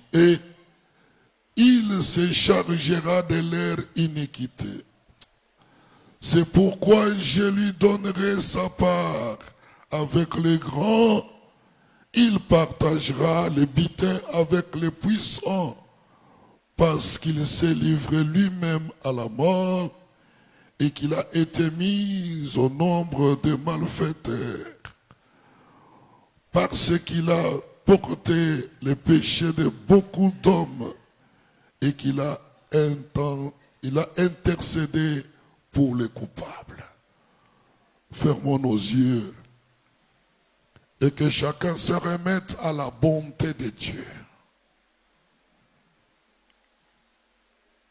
il se chargera de leur iniquité. C'est pourquoi je lui donnerai sa part avec les grands. Il partagera les butin avec les puissants, parce qu'il s'est livré lui-même à la mort et qu'il a été mis au nombre des malfaiteurs, parce qu'il a porté les péchés de beaucoup d'hommes et qu'il a intercédé pour les coupables. Fermons nos yeux et que chacun se remette à la bonté de Dieu.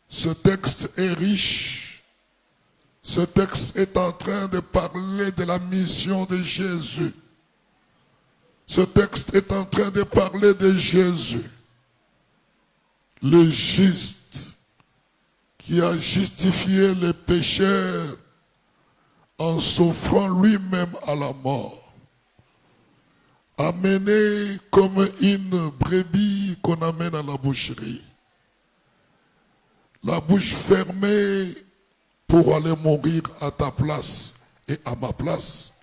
Ce texte est riche. Ce texte est en train de parler de la mission de Jésus. Ce texte est en train de parler de Jésus, le juste, qui a justifié les pécheurs en s'offrant lui-même à la mort, amené comme une brebis qu'on amène à la boucherie, la bouche fermée pour aller mourir à ta place et à ma place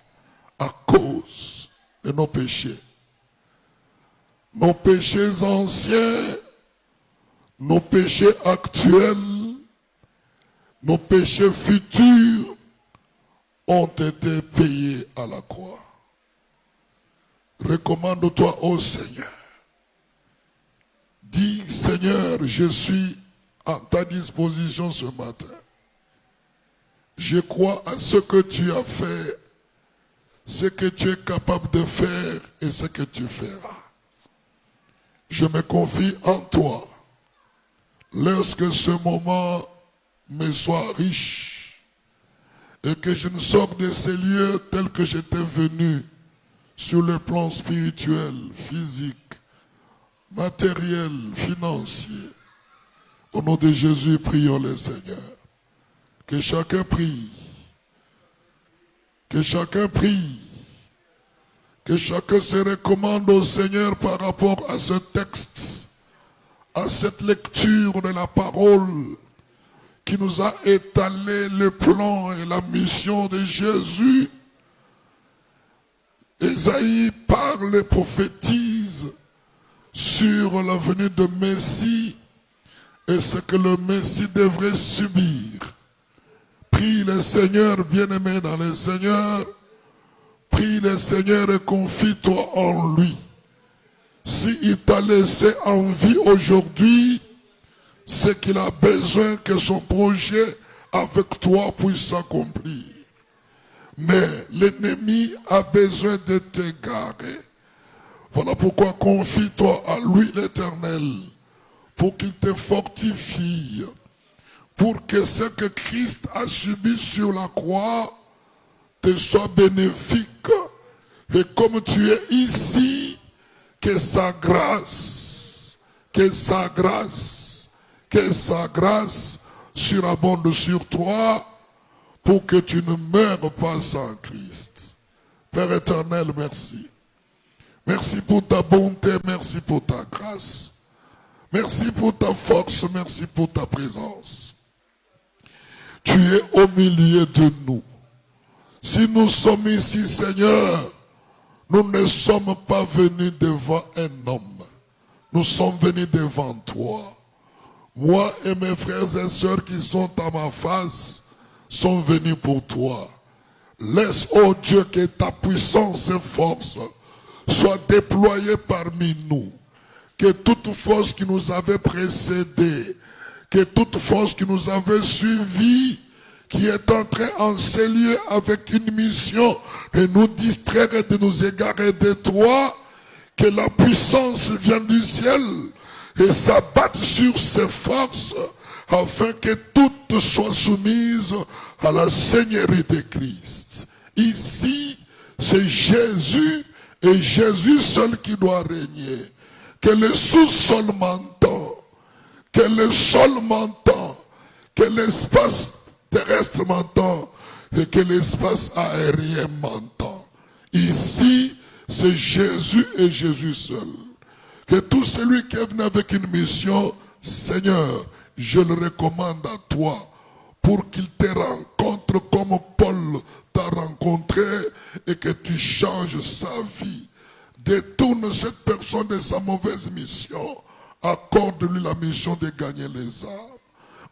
à cause de nos péchés. Nos péchés anciens, nos péchés actuels, nos péchés futurs ont été payés à la croix. Recommande-toi au Seigneur. Dis, Seigneur, je suis à ta disposition ce matin. Je crois à ce que tu as fait, ce que tu es capable de faire et ce que tu feras. Je me confie en toi. Lorsque ce moment me soit riche et que je ne sorte de ces lieux tels que j'étais venu sur le plan spirituel, physique, matériel, financier. Au nom de Jésus, prions le Seigneur. Que chacun prie. Que chacun prie. Que chacun se recommande au Seigneur par rapport à ce texte, à cette lecture de la parole qui nous a étalé le plan et la mission de Jésus. Ésaïe parle et prophétise sur la venue de Messie et ce que le Messie devrait subir. Prie le Seigneur, bien-aimé dans le Seigneur. Prie le Seigneur et confie-toi en lui. S'il t'a laissé en vie aujourd'hui, c'est qu'il a besoin que son projet avec toi puisse s'accomplir. Mais l'ennemi a besoin de t'égarer. Voilà pourquoi confie-toi à lui l'Éternel, pour qu'il te fortifie, pour que ce que Christ a subi sur la croix te soit bénéfique. Et comme tu es ici, que sa grâce surabonde sur toi pour que tu ne meurs pas sans Christ. Père éternel, merci. Merci pour ta bonté, merci pour ta grâce. Merci pour ta force, merci pour ta présence. Tu es au milieu de nous. Si nous sommes ici, Seigneur, nous ne sommes pas venus devant un homme. Nous sommes venus devant toi. Moi et mes frères et sœurs qui sont à ma face sont venus pour toi. Laisse, oh Dieu, que ta puissance et force soient déployées parmi nous. Que toute force qui nous avait précédés, que toute force qui nous avait suivis, qui est entré en ces lieux avec une mission de nous distraire et de nous égarer de toi, que la puissance vienne du ciel et s'abatte sur ces forces afin que toutes soient soumises à la Seigneurie de Christ. Ici, c'est Jésus et Jésus seul qui doit régner. Que le sous-sol m'entend, que le sol m'entend, que l'espace terrestre m'entend, et que l'espace aérien m'entend. Ici, c'est Jésus et Jésus seul. Que tout celui qui est venu avec une mission, Seigneur, je le recommande à toi pour qu'il te rencontre comme Paul t'a rencontré et que tu changes sa vie. Détourne cette personne de sa mauvaise mission. Accorde-lui la mission de gagner les âmes.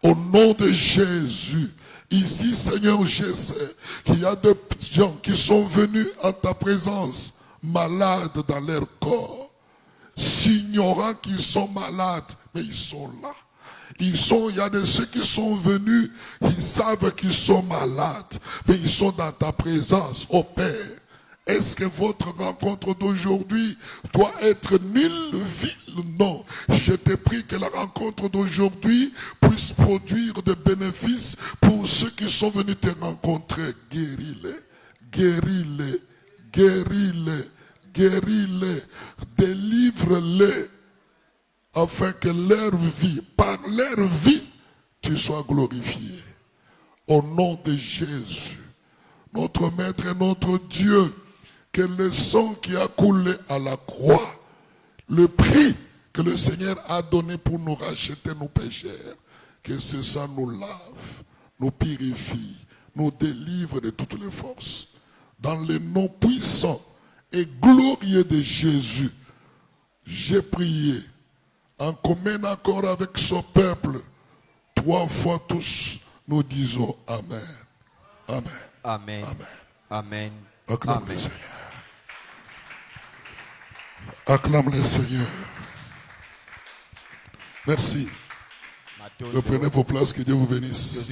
Au nom de Jésus, ici, Seigneur, je sais qu'il y a des gens qui sont venus en ta présence, malades dans leur corps, s'ignorant qu'ils sont malades, mais ils sont là. Il y a de ceux qui sont venus, ils savent qu'ils sont malades, mais ils sont dans ta présence, ô Père. Est-ce que votre rencontre d'aujourd'hui doit être nulle, vile? Non. Je te prie que la rencontre d'aujourd'hui puisse produire des bénéfices pour ceux qui sont venus te rencontrer. Guéris-les, guéris-les, guéris-les, guéris-les, délivre-les, afin que leur vie, par leur vie, tu sois glorifié. Au nom de Jésus, notre Maître et notre Dieu, que le sang qui a coulé à la croix, le prix que le Seigneur a donné pour nous racheter nos péchés, que ce sang nous lave, nous purifie, nous délivre de toutes les forces. Dans le nom puissant et glorieux de Jésus, j'ai prié en commun accord avec son peuple. 3 fois tous, nous disons Amen. Amen. Amen. Amen. Amen. Acclame Amen. le Seigneur. Acclame le Seigneur. Merci. Reprenez vos places, que Dieu vous bénisse.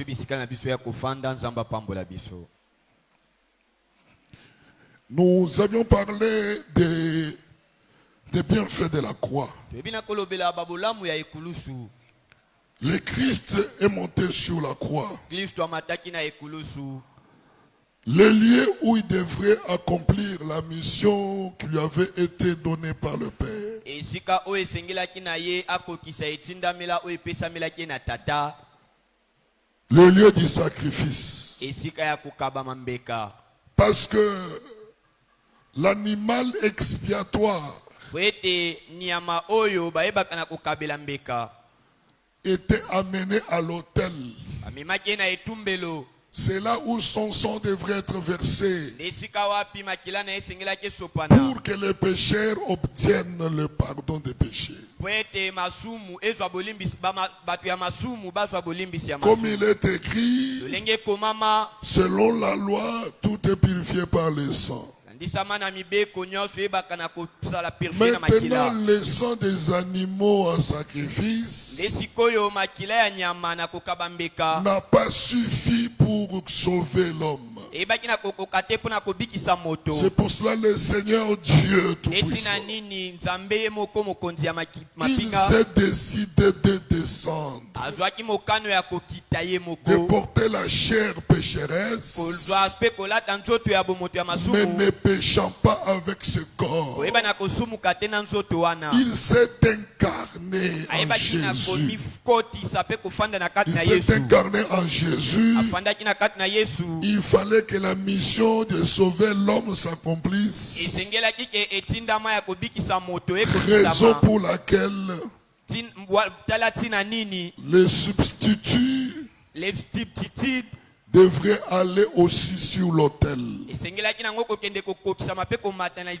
Nous avions parlé des bienfaits de la croix. Le Christ est monté sur la croix. Le lieu où il devrait accomplir la mission qui lui avait été donnée par le Père. Le lieu du sacrifice. Parce que l'animal expiatoire était amené à l'autel. C'est là où son sang devrait être versé pour que les pécheurs obtiennent le pardon des péchés. Comme il est écrit, selon la loi, tout est purifié par le sang. Maintenant, le sang des animaux en sacrifice n'a pas suffi pour sauver l'homme. C'est pour cela le Seigneur Dieu Tout-Puissant, il s'est décidé de descendre, de porter la chair pécheresse, mais ne péchant pas avec ce corps. Il s'est incarné en Jésus. Il s'est incarné en Jésus. Il fallait que la mission de sauver l'homme s'accomplisse. Raison pour laquelle le substitut devrait aller aussi sur l'autel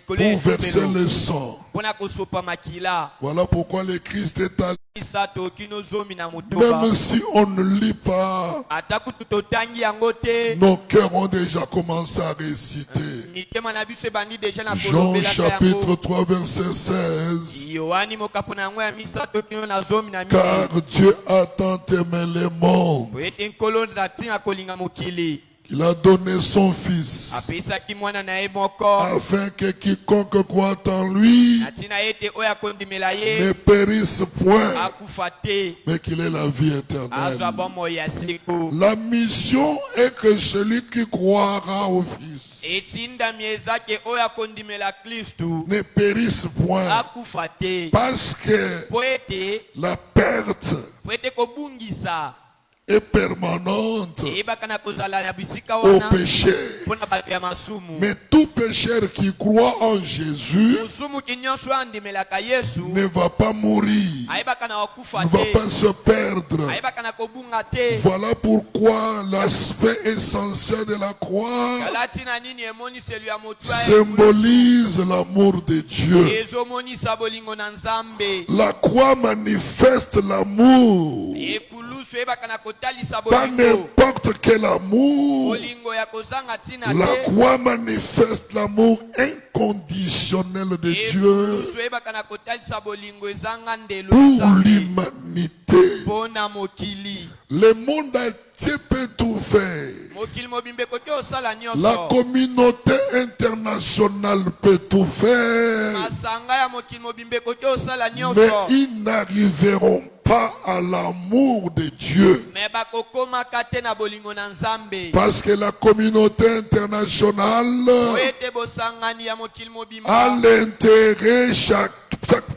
pour verser le sang. Voilà pourquoi le Christ est allé. Même si on ne lit pas, nos cœurs ont déjà commencé à réciter. Jean chapitre 3 verset 16. Car Dieu a tant aimé le monde, il a donné son Fils, afin que quiconque croit en lui ne périsse point, mais qu'il ait la vie éternelle. La mission est que celui qui croira au Fils ne périsse point, parce que la perte et permanente eyebaka na kozala ya bisika au wana péché. mpona bato ya masumu. Mais tout pécheur qui croit en Jésus mosumuki nyonso oyo andimelaka yesu ne va pas mourir, ayebaka na kokufa ne va te, pas se perdre. ayebaka na kobunga te. Voilà pourquoi l'aspect essentiel de la croix kalati na nini emoniselo ya motu ya symbolise l'amour de Dieu. ezomonisa bolingo na nzambe. La croix manifeste l'amour, ekulusu eyebaka na kotalisa pas bolingo, n'importe quel amour. bolingo ya kozanga ntina La te. croix manifeste l'amour inconditionnel de Dieu ekulusu eyebaka na kotalisa bolingo ezanga ndelo pour nzambe l'humanité. mpona mokili. Le monde entier peut tout faire. mokili mobimba ekoki osala La nyonso. communauté internationale peut tout faire. masanga ya mokili mobimba ekoki osala Mais nyonso, ils n'arriveront pas à l'amour de Dieu. me bakokomaka te na bolingo na nzambe. Parce que la communauté internationale po ete bosangani ya mokili a mobimba l'intérêt, chaque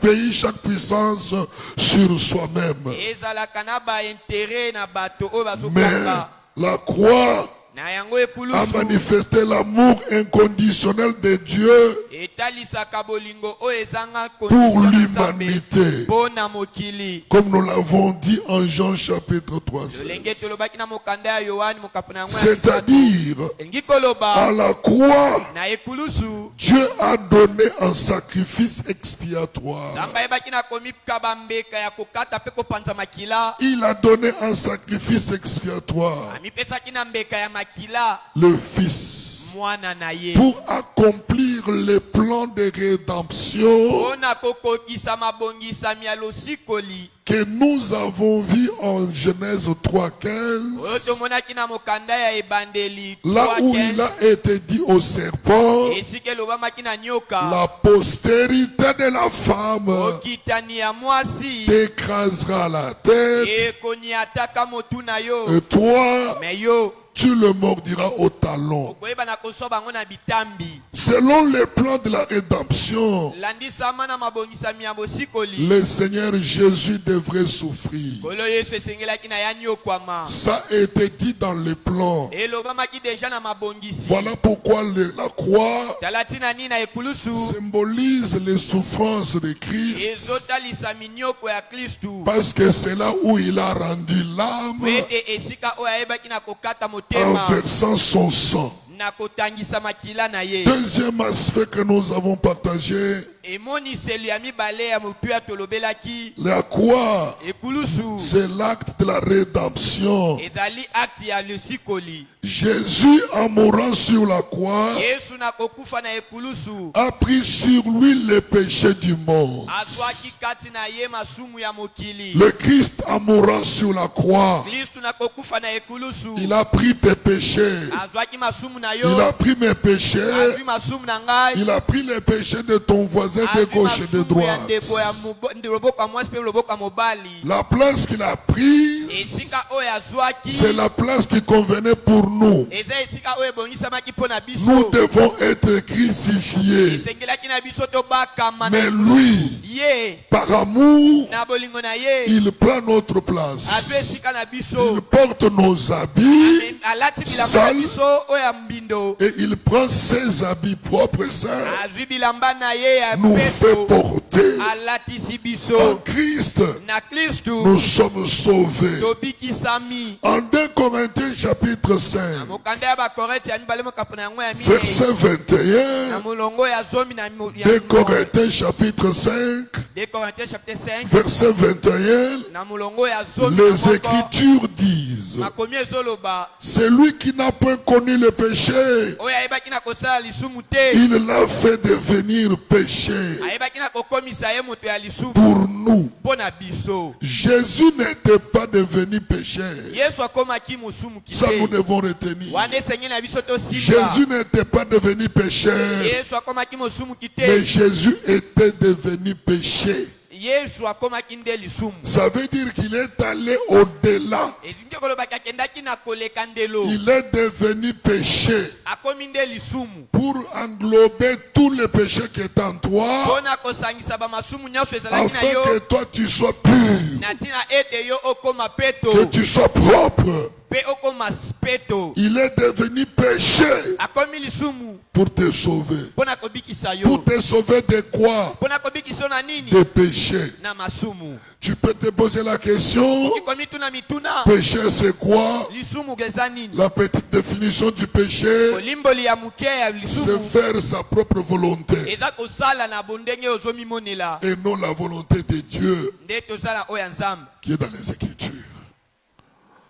pays, chaque puissance sur soi-même. ezalaka na baintere na bato oyo Mais bazokanga. la croix na yango a ekulusu manifesté l'amour inconditionnel de Dieu etalisaka bolingo oyo ezanga pour condition na nzambe l'humanité. mpona mokili. Comme nous l'avons dit en Jean chapitre 3. lolenge tolobaki na mokanda ya yohani mokapo na yango ya misato. C'est-à-dire, elingi à koloba la croix, na ekulusu Dieu a donné un sacrifice expiatoire. nzambe ayebaki na komikaba mbeka ya kokata mpe kopanza makila. Il a donné un sacrifice expiatoire, amipesaki na mbeka ya makila le Fils, mwana na ye pour accomplir le plan de rédemption mpona kokokisa mabongisami ya losikoli que nous avons vu en Genèse oyo 3:15, tomonaki na mokanda ya ebandeli là où il a été dit au serpent, esika elobamaki na nyoka la postérité de la femme okitani ya mwasi t'écrasera la tête ekoniataka motu na yo, et toi, me yo tu le mordiras au talon. okoyeba na kosoa bango na bitambi. Selon le plan de la rédemption, landisama na mabongisami ya bosikoli le Seigneur Jésus devrait souffrir. kolo yesu esengelaki na ya nyokwama. Ça a été dit dans le plan. elobamaki deja na mabongisi. Voilà pourquoi la croix tala ntina nini na ekulusu symbolise les souffrances de Christ, ezotalisa minyoko ya kristu parce que c'est là où il a rendu po l'âme ete esika oyo ayebaki na kokata en motema versant son sang. na kotangisa makila na ye. Deuxième aspect que nous avons partagé, emoniseli ya mibale ya motu ya tolobelaki la croix, ekulusu c'est l'acte de la rédemption. ezali acte ya losikoli. Jésus, en mourant sur la croix, yesu na kokufa na ekulusu a pris sur lui les péchés du monde. azwaki kati na ye masumu ya mokili. Le Christ, en mourant sur la croix, kristu na kokufa na ekulusu il a pris tes péchés. azwaki masumu na Il yo, a pris mes péchés. azwi masumu na ngai, Il a pris les péchés de ton voisin de azwi gauche et de masumu ya droite. ndeko ya loboko ya mwasi mpe loboko ya mobali. La place qu'il a prise, esika oyo azwaki c'est la place qui convenait pour nous. eza esika oyo ebongisamaki mpo na Nous biso. devons être crucifiés. esengelaki na biso tobakama na Mais lui, ye par amour, na bolingo na ye il prend notre azwi place. esika na biso. Il porte nos habits alati bilamba na sale biso oyo ya mbindo, et il prend ses habits propres et saints, azwi bilamba na ye ya nous fait peto porter. alatisi En biso. Christ, na kristu nous sommes sauvés. tobikisami. En 2 Corinthiens chapitre 5, mokanda ya bakorete ya mibale mokapo na yango ya mine verset na 21, molongo ya zomi na mo- ya 2 mo- Corinthiens chapitre 5, 2 Corinthiens chapitre 5 verset 21, na molongo ya zomi na les moko, Écritures disent, makomi ezoloba celui qui n'a point connu le péché, oyo ayebaki na kosala lisumu te, il l'a fait devenir péché ayebaki na kokomisa ye moto ya lisumu pour nous. mpo na biso. Jésus n'était pas devenu péché. yesu akomaki mosumu Ça, nous kite devons retenir. wana esengeli na biso tosimba. Jésus n'était pas devenu péché, yesu akomaki mosumu mais kite, Jésus était devenu péché. Yesu akomaki nde lisumu. Ça veut dire qu'il est allé au-delà. Elingi kolobaki akendaki na koleka ndelo. Il est devenu péché Akomi nde lisumu. pour englober tous les péchés qui est en toi, Pona kosangisa ba masumu nyonso ezalaki na afin yo. que toi tu sois pur, Na tina ete yo okoma peto. que tu sois propre. Pe okoma peto. Il est devenu péché Akomi lisumu. pour te sauver. Pona kobikisa yo. Pour te sauver de quoi? Pona kobikisa na nini? Des péchés. Na masumu. Tu peux te poser la question, Komi tuna mituna. péché c'est quoi? Lisumu geza nini? La petite définition du péché, Kolimboli ya muke ya c'est lisumu. faire sa propre volonté Eza kosala na bondenge ozomi monela. et non la volonté de Dieu Nde tozala oya nzambe. qui est dans les Écritures.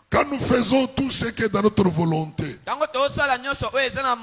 Quand nous faisons tout ce qui est dans notre volonté, Tango tozala nyonso oyo eza na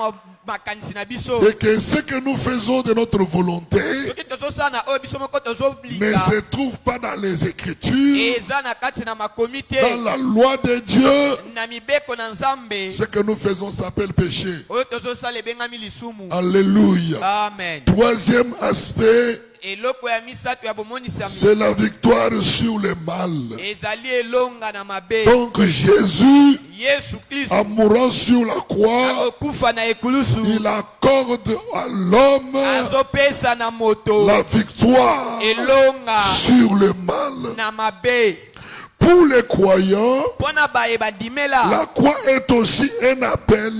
makanisi na biso. et que ce que nous faisons de notre volonté Soki tozosala na oyo biso moko ne tozoblika. se trouve pas dans les Écritures, Eza na kati na makomi te. dans la loi de Dieu, Na mibeko na nzambe. ce que nous faisons s'appelle péché. Oyo tozosala ebengami lisumu. Alléluia. Amen. Troisième aspect, Eloko ya misato ya bomonisami. c'est la victoire sur le mal. Ezali elonga na mabe. Donc Jésus, Yesu Kristo. en mourant sur la croix, Okufa na ekulusu. il accorde à l'homme Azopesa na moto. la victoire Elonga sur le mal. na mabe. Pour les croyants, Pona baye badimela. la croix est aussi un appel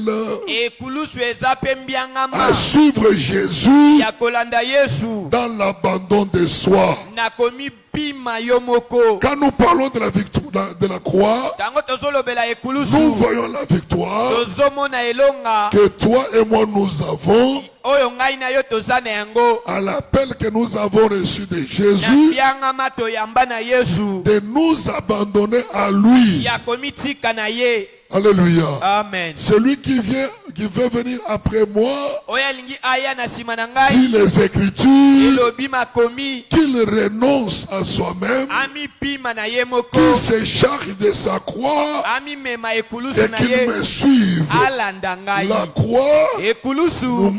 Ekulusu eza pe mbiangama. à suivre Jésus Ya kolanda Yesu. dans l'abandon de soi. Na komi pima yo moko. Quand nous parlons de la victoire de la croix, Tango tozolobela nous ekulusu. voyons la victoire Tozomona elonga. que toi et moi nous avons Oyo ngai na yo toza na yango. à l'appel que nous avons reçu de Na Jésus mbiangama toyamba na Yesu. de nous abandonner à lui. Ya komitika na ye. Alléluia. Amen. Celui qui veut venir après moi, Oyo alingi aya na sima na ngai. dit les Écritures, Elobi makomi. qu'il renonce à soi-même, Ami pima na ye moko. qu'il se charge de sa croix Ami mema ekulusu et na qu'il ye. me suive. Alanda ngai. La croix Ekulusu. nous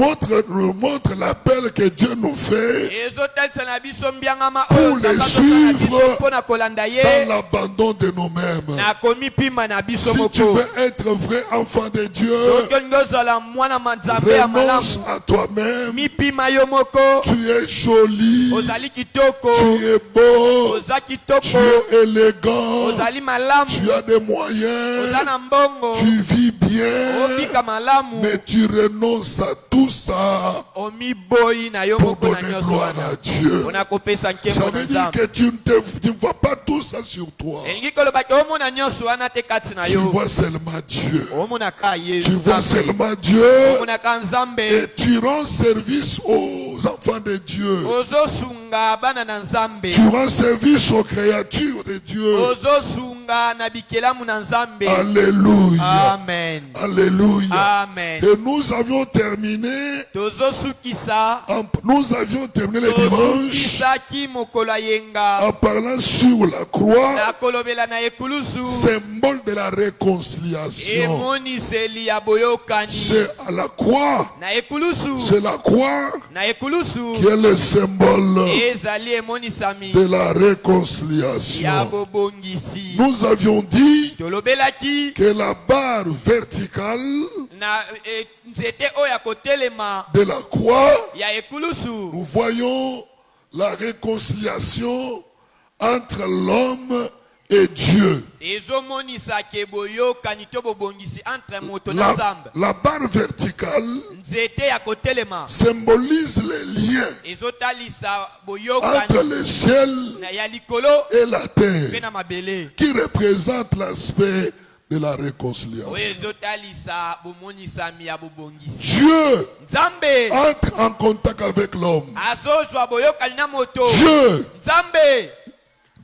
montre l'appel que Dieu nous fait Ezotalisa na biso mbiangama Pour oyo les Nzambe azosala suivre biso mpona kolanda dans ye. l'abandon de nous-mêmes. Nakomi pima na biso Si tu moko. veux être vrai enfant de Dieu, Soki olingi ozala mwana ma Nzambe ya renonce malamu. à toi-même. Mipima yo moko. Tu es joli, Ozali kitoko. tu es beau, Oza tu kitoko. es élégant, Ozali malamu. tu as des moyens, Oza na mbongo. tu vis bien, Obika malamu. mais tu renonces à tout ça Omiboyi na yo pour moko na donner nyonso gloire wana. à Dieu. Mpona kopesa Ça nkembo na veut dire Nzambe. que tu ne vois pas tout ça sur toi. Elingi kolobaki omona nyonso wana te kati na Tu yo. vois seulement Dieu. Omonaka Yesu Tu vois Nzambe. seulement Dieu Omonaka Nzambe. et tu rends service aux enfants de Dieu. Ozosunga bana na Nzambe. Tu rends service aux créatures de Dieu. Ozosunga na bikelamu na Nzambe. Alléluia. Amen. Alléluia. Amen. Et nous avions terminé, Tozosukisa. nous avions terminé le dimanche Tozosukisaki mokolo ya yenga. en parlant sur la croix, Na kolobela na ekulusu. symbole de la réconciliation. Emoniseli ya boyokani. C'est à la croix, Na ekulusu. c'est la croix Na ekulusu. qui est le symbole Ezali emonisami. de la Ya réconciliation. bobongisi. Nous avions dit Tolobelaki. que la barre verticale Na nzete oyo ya kotelema. de la croix, Ya ekulusu. nous voyons la réconciliation entre l'homme et Dieu. Ezomonisaka boyokani to bobongisi entre moto na Nzambe. La barre verticale Nzete ya kotelema. symbolise les liens Ezotalisa entre boyokani le ciel na ya likolo et la pe terre, na mabele. qui représente l'aspect de la réconciliation. Oyo ezotalisa bomonisami ya bobongisi. Dieu Nzambe entre en contact avec l'homme. azozwa boyokani na moto. Dieu Nzambe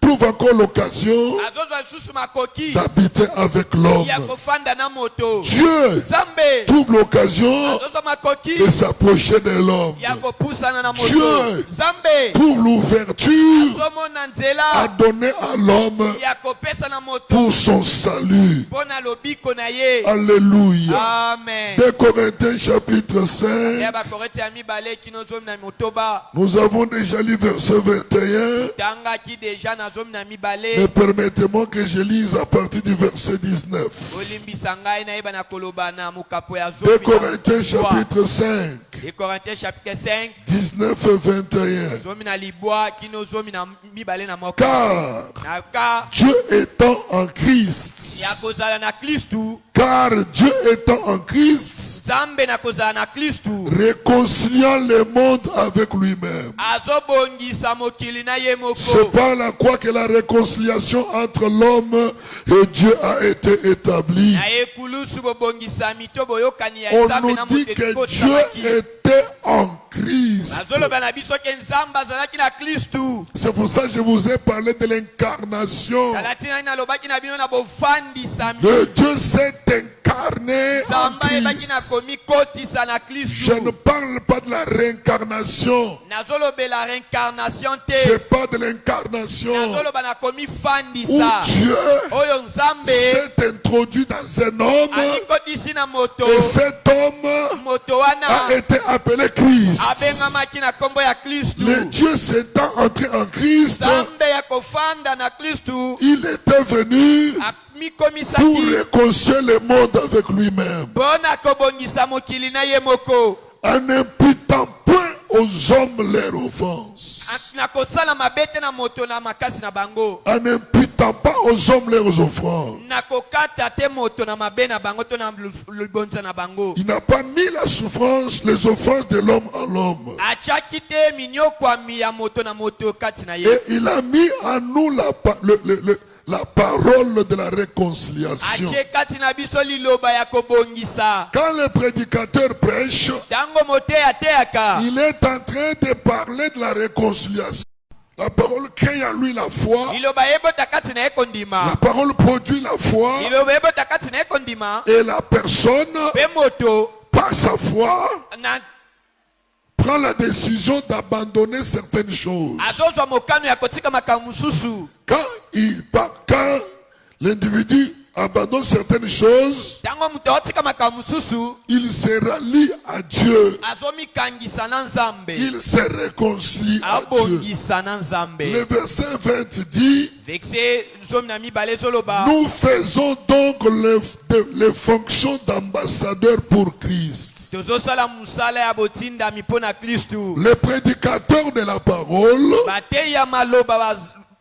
trouve encore l'occasion azozwa lisusu makoki d'habiter avec l'homme. ya kofanda na moto. Dieu Nzambe trouve l'occasion azozwa makoki de s'approcher de l'homme. ya kopusana na moto. Dieu Nzambe trouve l'ouverture azomona à nzela donner à l'homme ya kopesa na moto pour son salut. mpona lobiko na ye. Alléluia. Amen. 2 Corinthiens chapitre 5. ya bakorete ya mibale kino zomi na motoba Nous avons déjà lu verset 21. tangaki deja na zomi na Mais mibale. permettez-moi que je lise à partir du verset 19. olimbisa ngai nayeba na koloba na mokapo ya 2 Corinthiens chapitre 5, et Corinthiens chapitre 5 19 et 21. zomi na libwa kino zomi na mibale na moko. Car na ka Dieu étant en Christ, ya kozala na Kristu, car Dieu étant en Christ, Nzambe na kozala na Kristu réconciliant le monde avec lui-même. azobongisa mokili na ye C'est moko. par la croix que la réconciliation entre l'homme et Dieu a été établie. na ye kulusu bobongisami to boyokani ya On Nzambe nous na dit moto que ekotamaki. Dieu était en Christ. azoloba na biso ke Nzambe azalaki na Kristu. C'est pour ça que je vous ai parlé de l'incarnation. kala tina nalobaki na bino na bofandisami. Le Dieu s'est incarné en Nzambe ayebaki na Christ. komikotisa na Je Kristu. ne parle pas de la réincarnation. nazolobela réincarnation Je te. parle de l'incarnation nazoloba na où komifandisa Dieu oyo Nzambe s'est introduit dans un homme alikotisi na moto. et cet homme moto wana a été appelé Christ. abengamaki na kombo ya Kristu. Le Dieu s'étant entré en Christ, Nzambe ya kofanda na Kristu il était venu pour amikomisaki réconcilier le monde avec lui-même, mpona kobongisa mokili na ye moko. en n'imputant point aux hommes leur offense, na kosala mabe te na moto na makasi na bango. en n'imputant pas aux hommes leurs offenses. na kokata te moto na mabe na bango to na libonza na bango. Il n'a pas mis la souffrance, les offenses de l'homme en l'homme. atiaki te minyokwami ya moto na moto kati na ye. Et il a mis en nous la parole de la réconciliation. atie kati na biso liloba ya kobongisa. Quand le prédicateur prêche, ntango moteya ateyaka il est en train de parler de la réconciliation. La parole crée en lui la foi. liloba ebota kati na ye kondima. La parole produit la foi. liloba ebota kati na ye kondima. Et la personne, mpe moto par sa foi, na prend la décision d'abandonner certaines choses. azozwa mokano ya kotika makambo mosusu. Quand l'individu abandonne certaines choses, ntango moto aotika makambo mosusu il se rallie à Dieu. azomikangisa na Nzambe. Il se réconcilie à Dieu. abongisa na Nzambe. Le verset 20 dit, verset zomi na mibale ezoloba nous faisons donc les fonctions d'ambassadeurs pour Christ. tozosala mosala ya botindami mpo na Kristu. Les prédicateurs de la parole bateyi ya maloba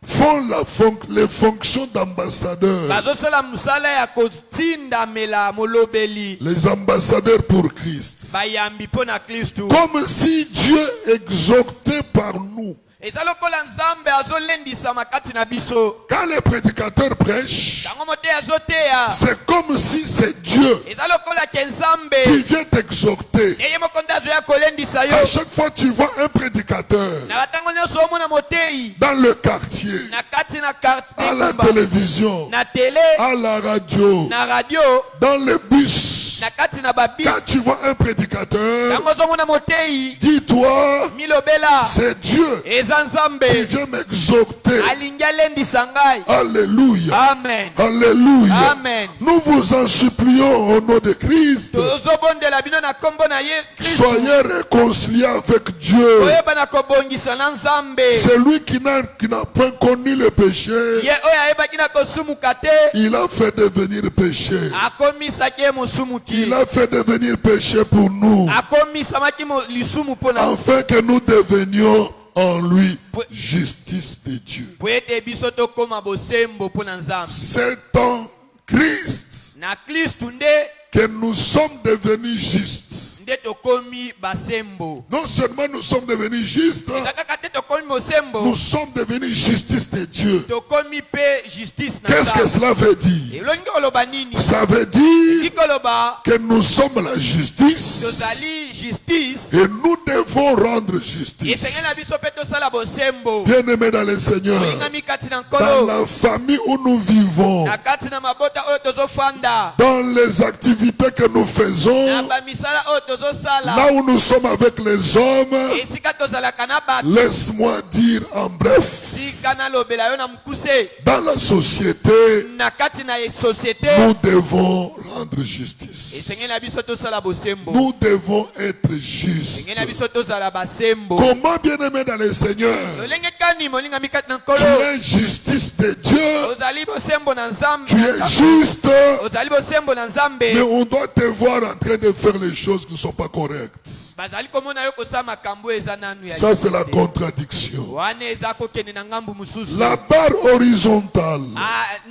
font les fonctions d'ambassadeurs. bazosala mosala ya kotindamela molobeli. Les ambassadeurs pour Christ. bayambi mpo na Kristu. Comme si Dieu exhortait par nous. eza lokola Nzambe azolendisama kati na biso. Quand les prédicateurs prêchent, ntango moteyi azoteya c'est comme si c'est Dieu eza lokola ke qui Nzambe vient t'exhorter. eye moko nde azoya kolendisa yo. À chaque fois que tu vois un prédicateur na batango nyonso omona moteyi dans le quartier, na kati na à quartier la Kumba, télévision, na tele à la radio, na radio dans le bus, na kati na babi. quand tu vois un prédicateur, ntango ozomona moteyi dis-toi, milobela c'est Dieu eza qui Nzambe vient m'exhorter. alingi alendisa ngai. Alléluia. Amen. Alléluia. Amen. Nous vous en supplions au nom de Christ. tozobondela bino na kombo na ye Kristu. Soyez réconciliés avec Dieu. oyeba na kobongisa na Nzambe. Celui qui n'a point connu le péché, ye oyo ayebaki na kosumuka te il a fait devenir péché. akomisaki ye mosumuki. Il a fait devenir péché pour nous, akomisamaki lisumu mpo na afin que nous devenions en lui justice de Dieu. po ete biso tokóma bosembo mpo na Nzambe. C'est en Christ na Kristu nde que nous sommes devenus justes. nde tokómi basembo. Non seulement nous sommes devenus justes, eza kaka te tokómi bosembo, nous sommes devenus justice de Dieu. tokómi mpe justice na Qu'est-ce que Nzambe. cela veut dire? elongi oloba nini? Ça veut dire elingi koloba que nous sommes la justice tozali justice et nous devons rendre justice. esengeli na biso mpe tosala bosembo Bien-aimés dans le Seigneur, olingami kati na dans nkolo la famille où nous vivons, na kati na mabota oyo tozofanda dans les activités que nous faisons, na bamisala oyo tozosala là où nous sommes avec les hommes, esika tozalaka na bato laisse-moi dire en bref, tika nalobela yo na mokuse dans la société, na kati na société nous devons rendre justice. esengeli na biso tosala bosembo Nous devons être justes. esengeli na biso tozala basembo Comment, bien-aimé dans le Seigneur, lolenge kani molingami kati na tu nkolo es justice de Dieu, ozali bosembo na nzambe tu es juste, ozali bosembo na mais nzambe on doit te voir en train de faire les choses qui ne sont pas correctes. bazali komona yo kosala makambo eza nanu ya Ça, c'est la likite. contradiction. wana eza kokende na ngambu mosusu La barre horizontale,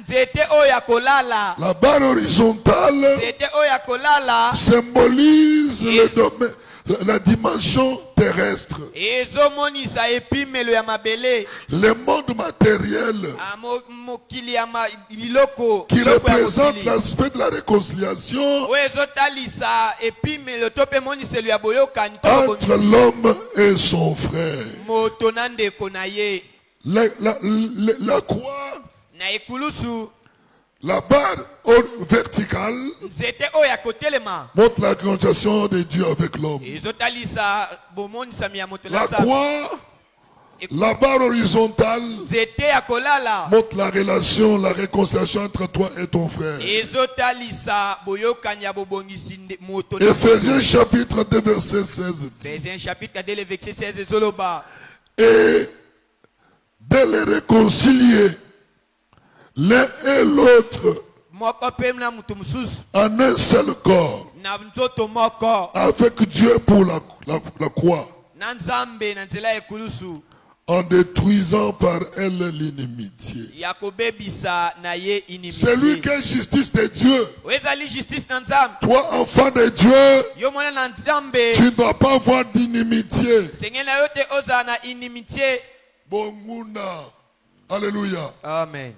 nzete oyo ya kolala la barre horizontale nzete oyo ya kolala symbolise le domaine, la dimension terrestre, ezomonisa epimelo ya mabele le monde matériel mokili ya biloko qui biloko ya représente mokili. l'aspect de la réconciliation oyo ezotalisa epimelo to mpe moniselo ya boyokani to entre bobomisi. l'homme et son frère. moto na ndeko na ye La croix, na ekulusu la barre verticale nzete oyo ya kotelema montre la conjonction de Dieu avec l'homme. ezotalisa bomonisami ya moto na La nzambe. croix, la barre horizontale nzete ya kolala montre la relation, la réconciliation entre toi et ton frère. ezotalisa boyokani ya bobongisi moto na Éphésiens chapitre 2 verset 16 dit, Ephésiens chapitre 2 le verset 16 ezoloba et de les réconcilier l'un et l'autre moko mpe na moto mosusu en un seul corps na nzoto moko avec Dieu pour la croix, na nzambe na nzela ya ekulusu en détruisant par elle l'inimitié. ya kobebisa na ye C'est lui inimitié qui est justice de Dieu. oyo ezali justice na nzambe Toi, enfant de Dieu, yo mwana na nzambe tu ne dois pas avoir d'inimitié. sengeli na yo te ozala na inimitié. Bonguna. Alléluia. Amen.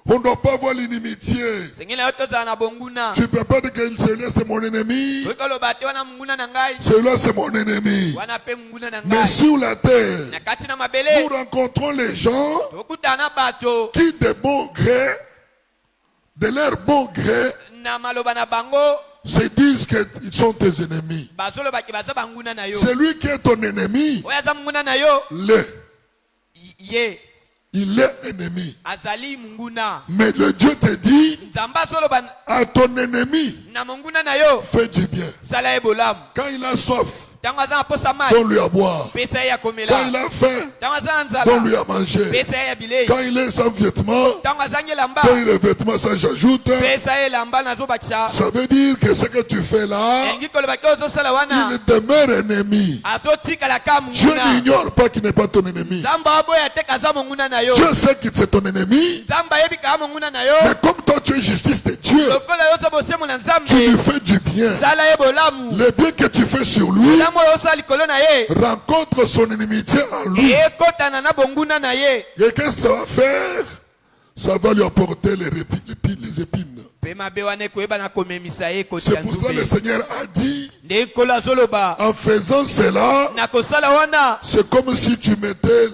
On ne doit pas avoir l'inimitié. sengeli na yo tozala na bonguna Tu ne peux pas dire que celui-là c'est mon ennemi. oyokoloba te wana monguna na ngai Celui-là c'est mon ennemi. wana mpe monguna na Mais ngai sur la terre, na kati na mabele nous rencontrons les gens tokutana na bato qui de bon gré, de leur bon gré, na maloba na bango se disent qu'ils sont tes ennemis. bazolobaki baza banguna na yo Celui qui est ton ennemi, oyo aza monguna na yo ye il est ennemi. azali monguna Mais le Dieu te dit, nzambe azoloba à ton ennemi, na monguna na yo fais du bien. sala ye bolamu Quand il a soif, ntango aza na posa mai donne-lui à boire. pesa ye ya Quand komela il a faim, ntango aza na donne-lui nzala à manger. pesa ye ya bilei Quand il est sans vêtements, ntango azangi elamba donne-lui les vêtements, ça j'ajoute. pesa ye elamba nazobakisa Ça veut dire que ce que tu fais là, elingi kolobaki ozosala wana il demeure ennemi. azotikala ka Dieu monguna n'ignore pas qu'il n'est pas ton ennemi. nzambe aboya te kaza monguna na yo Dieu sait que c'est ton ennemi, nzambe ayebi kaa monguna na yo mais comme toi tu es justice de Dieu, lokola yo oza bosembo na tu lui nzambe fais du bien. sala ye bolamu Le bien que tu fais sur lui elamu oyo osala likolo na ye rencontre son inimitié en lui. ekotana na bonguna na ye Et qu'est-ce que ça va faire? Ça va lui apporter les épines. mpe mabe wana ekoyeba na komemisa ye ekoti C'est ya pour cela que le nzube Seigneur a dit, nde nkolo azoloba en faisant cela, na kosala wana c'est comme si tu mettais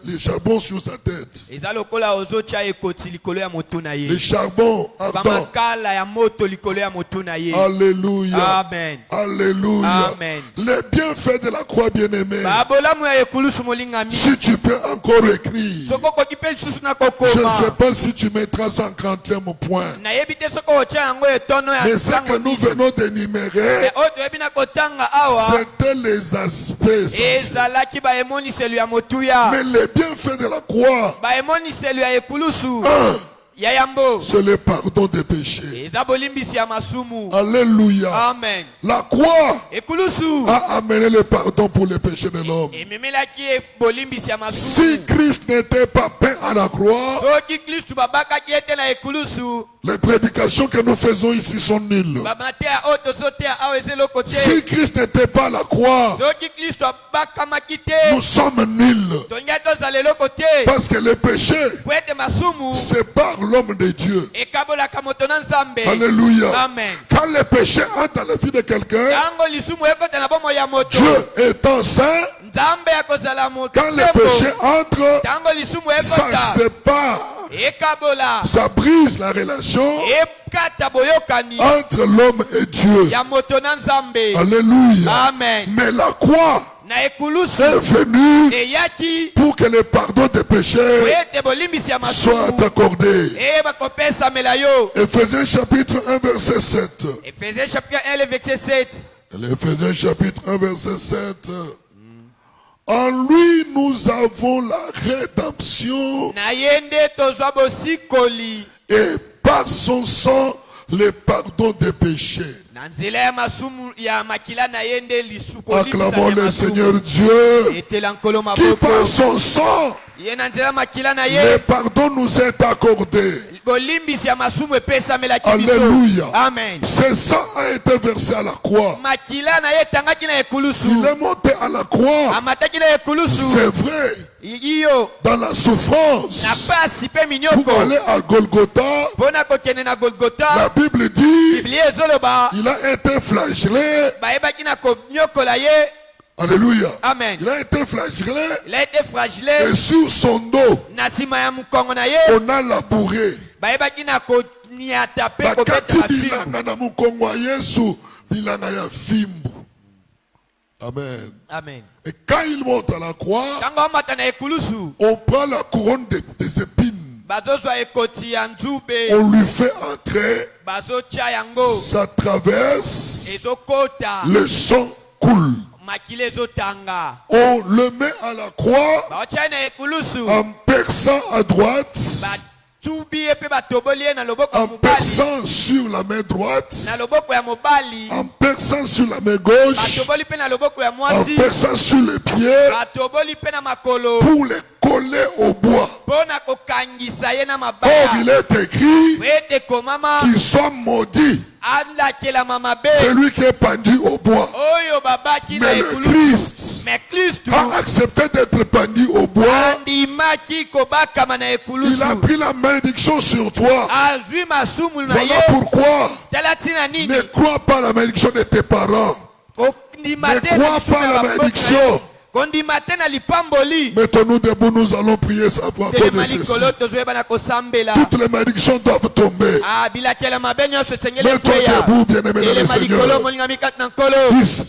les charbons sur sa tête. eza lokola ozotya ekoti likolo ya motu na Les ye charbons ardents. bamakala ya moto likolo ya motu na ye Alléluia. amen Alléluia. Amen. Les bienfaits de la croix bien-aimée. babolamu ya ekulusu molingami Si tu peux encore écrire, soki okoki mpe lisusu na je ne sais kokoma pas si tu mettras 140e point. nayebi te soki otya yango etono ya Mais ce que nous venons d'énumérer, oyo toyebi na kotanga awa c'était les aspects essentiels. ezalaki baemoniselo ya motuya Mais les bienfaits de la croix, baemoniselo ya ekulusu un, ya yambo c'est le pardon des péchés. eza bolimbisi ya masumu Alléluia. amen La croix ekulusu a amené le pardon pour les péchés de l'homme. ememelaki bolimbisi ya Si masumu Christ n'était pas peint à la croix, soki kristu babakaki ete na ekulusu les prédications que nous faisons ici sont nulles. bamateya oyo tozoteya awa eza eloko te Si Christ n'était pas à la croix, soki kristu abakamaki te nous sommes nuls. tongai tozala eloko te Parce que le péché, po ete masumu c'est par l'homme de Dieu. ekabolaka moto na nzambe. Alléluia. Amen. Quand le péché entre dans la vie de quelqu'un, Tango lisumu ekota na bomoi ya moto. Dieu étant saint, Nzambe akozala moto. quand le péché entre, Tango lisumu ça ekota. sépare, Ekabola. ça brise la relation Ekata boyokani. entre l'homme et Dieu. Ya moto na nzambe. Alléluia. Amen. Mais la croix Na ekulusu. est venue Eyaki. pour que le pardon des péchés Ete bolimbisi ya soit masumu. accordé. Bakopesamela yo. Éphésiens chapitre 1 verset 7. Ephésiens chapitre 1 le verset 7. Éphésiens chapitre 1 verset 7. En lui nous avons la rédemption Na yende tozwa bosikoli. et par son sang le pardon des péchés. Na nzela ya masumu ya makila na yende lisuko. Acclamons le Seigneur Dieu Etela nkolo qui maboko. par son sang Ye na nzela makila na le ye. pardon nous est accordé. Bolimbisi ya masumu epesamelaki biso. Alléluia. Amen. Ce sang a été versé à la croix. Makila na ye etangaki na ekulusu. Il est monté à la croix. Amataki na ekulusu. C'est vrai. Iyo. Dans la Na souffrance. pasi pe Pour minyoko. aller à Golgotha, Mpona kokende na la Golgotha. Bible dit, Biblia ezoloba. il a été flagellé. Bayebaki na konyokola ye. Alléluia. Amen. Il a été flagellé. Il a été flagellé. Et sur son dos, Na nsima ya mukongo na ye. on a labouré. Bayebaki na koniata pe Bakati kobetela fimbu. bilanga na mukongo wa Yesu, bilanga ya fimbu. Amen. Amen. Et quand il monte à la croix, Tango omata na ekulusu. on prend la couronne des épines. Bazozwa ekoti ya nzube. On lui fait entrer, Bazotia yango. ça traverse, Ezokota. le sang coule. Makila ezotanga. On le met à la croix Baotia na ekulusu. en perçant à droite, Batubi epe batoboli ye na loboko ya en mobali. perçant sur la main droite, Na loboko ya mobali. en perçant sur la main gauche, Batoboli pe na loboko ya en mwasi. perçant sur les pieds Batoboli pe na makolo. pour les coller au bois. Mpona kokangisa ye na Or, il mabaya. est écrit Ete komama. qu'ils sont maudits, Alakelama mabe. celui qui est pendu au bois. Oyo babaki na Mais le ekulusu. Christ Mais Kristu. a accepté d'être pendu au bois. Andimaki kobakama na Il a ekulusu. pris la malédiction sur toi. Azwi masumu na ye. Voilà pourquoi Tala tina nini. ne crois pas à la malédiction de tes parents. Kondima Ne te na crois lisumu pas à ya la baboko na malédiction. yo. Kondima te na lipamboli. Mettons-nous debout, nous allons prier ça pour cause de Telema ceci. likolo tozoyeba na kosambela. Toutes les malédictions doivent tomber. Ah, bilakela mabe nyonso esengeli Mets-toi ekweya. debout, bien-aimé dans le Telema likolo Seigneur. molingami kati na nkolo.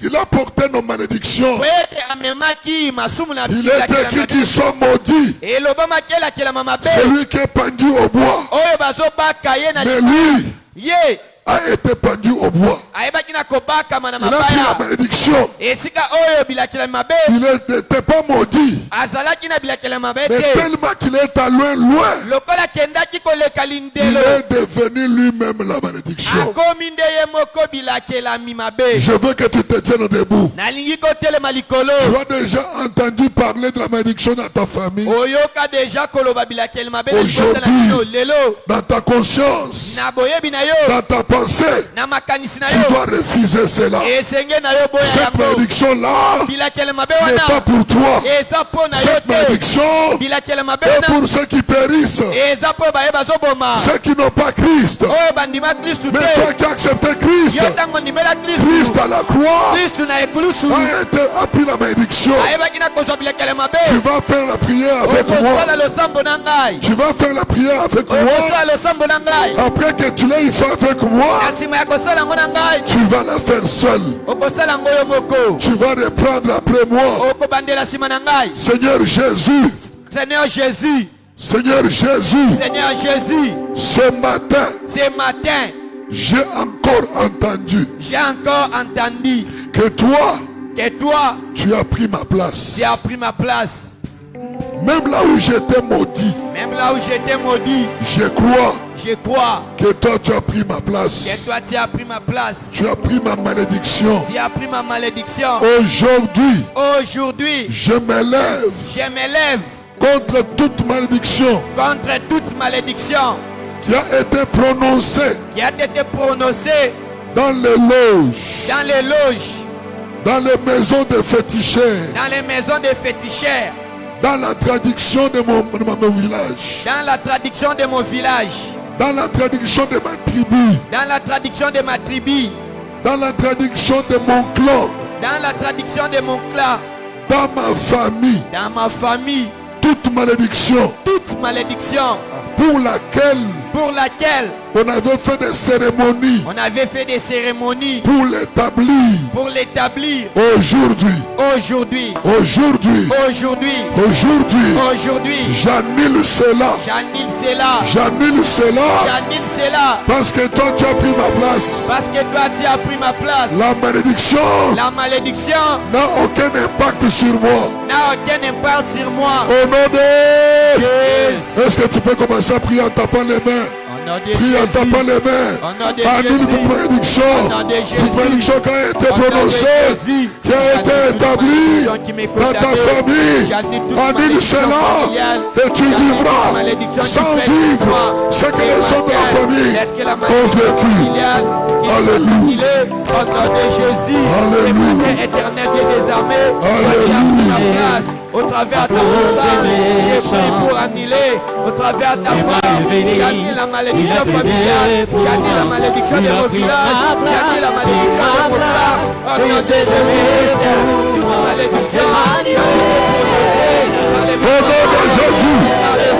Il a porté nos malédictions. Po ete amemaki masumu na Il est écrit qu'ils sont maudits. elobamaki elakelama mabe. Celui qui est pendu au bois. Oyo bazobaka ye na Mais libaya. lui Ye a été pendu au bois. ayebaki na kobakama na Il a pris la mabaya. malédiction. Esika oyo bilakela mabe. Il n'était pas maudit. Azalaki na bilakela mabe Mais te. tellement qu'il est allé loin, Lokola kendaki koleka il lindelo. est devenu lui-même la malédiction. Akomi nde ye moko bilakelami mabe. Je veux que tu te tiennes debout. Nalingi kotelema likolo. Tu as déjà entendu parler de la malédiction dans ta famille, Oyoka deja koloba bilakela mabe na Aujourd'hui. libota na bino. Lelo dans ta conscience, na boyebi na yo. dans ta pensée. Na makanisi na Tu yo. dois refuser cela. Esenge na yo boya Cette yango. malédiction-là Bilakela mabe n'est pas wana. pour toi. Eza po na yo Cette te. malédiction Bilakela mabe est wana. pour ceux qui périssent, Eza po baye bazoboma. ceux qui n'ont pas Christ. Oyo bandima Kristu Mais te. toi qui as accepté Christ, Yo tango ndimela Christ Kristu. à la croix Kristu na ekulusu. a pris la malédiction. Ayebaki na kozwa bilakela mabe. Tu vas faire la prière avec moi. Okosala losambo na ngai. Tu vas faire la prière avec moi. Okosala losambo na ngai. Après que tu l'aies fait avec moi, Na nsima ya kosala yango na ngai. tu vas la faire seul. Okosala yango yo moko. Tu vas reprendre après moi. Okobandela nsima na ngai. Seigneur Jésus, Seigneur Jésus. Seigneur Jésus, Seigneur Jésus. ce matin, Ce matin, j'ai encore entendu j'ai encore entendu que toi, que toi, tu as pris ma place. tu as pris ma place. Même là où j'étais maudit, Même là où j'étais maudit, je crois je crois que toi, tu as pris ma que place. toi tu as pris ma place. Tu as pris ma malédiction. Tu as pris ma malédiction. Aujourd'hui, Aujourd'hui, je m'élève je m'élève contre toute malédiction contre toute malédiction qui a été prononcée qui a été prononcée dans les loges, dans les loges, dans les maisons de féticheurs, dans les maisons des féticheurs, Dans la traduction de mon village. Dans la traduction de mon village. Dans la traduction de ma tribu. Dans la traduction de ma tribu. Dans la traduction de mon clan. Dans la traduction de mon clan. Dans ma famille. Dans ma famille. Toute malédiction. Toute malédiction. Pour laquelle on avait fait des cérémonies. On avait fait des cérémonies. Pour l'établir. Pour l'établir. Aujourd'hui. Aujourd'hui. Aujourd'hui. Aujourd'hui. Aujourd'hui. Aujourd'hui. J'annule cela. J'annule cela. J'annule cela. J'annule cela. Parce que toi tu as pris ma place. Parce que toi tu as pris ma place. La malédiction. La malédiction. N'a aucun impact sur moi. N'a aucun impact sur moi. Au nom de Jésus. Est-ce que tu peux commencer à prier en tapant les mains? Prie en tapant les mains. Annule toute malédiction. Toute malédiction qui a été prononcée, qui a été établie dans ta famille. Annule cela et tu vivras sans vivre ce que les autres de la famille ont vécu. Alléluia. Au nom de Jésus, Alléluia. éternel Dieu des armées, qui a pris ma place. Au travers de ta puissance, j'ai prié pour annuler. Au travers de ta force, j'annule la malédiction familiale. J'annule la malédiction de mon village. J'annule la malédiction de mon clan. Au nom de Jésus, toute malédiction. Au nom de Jésus.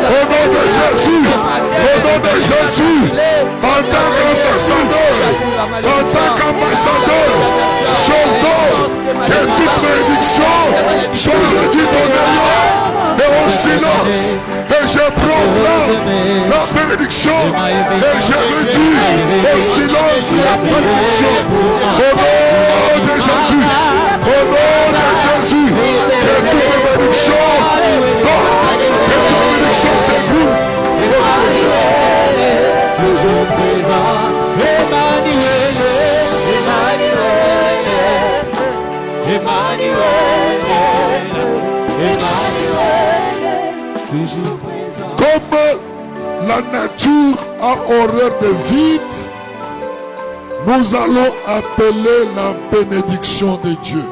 Au nom de Jésus. Au nom de Jésus. En tant qu'ambassadeur. En tant qu'ambassadeur. J'ordonne que toute malédiction soit réduite au néant et au silence. Et je proclame la bénédiction. Et je réduis au silence la bénédiction. Au nom de Jésus. Au nom de Jésus. Que toute bénédiction tombe. Que toute bénédiction s'écoule. Toujours présent, Emmanuel, toujours présent. Comme la nature a horreur de vide, nous allons appeler la bénédiction de Dieu.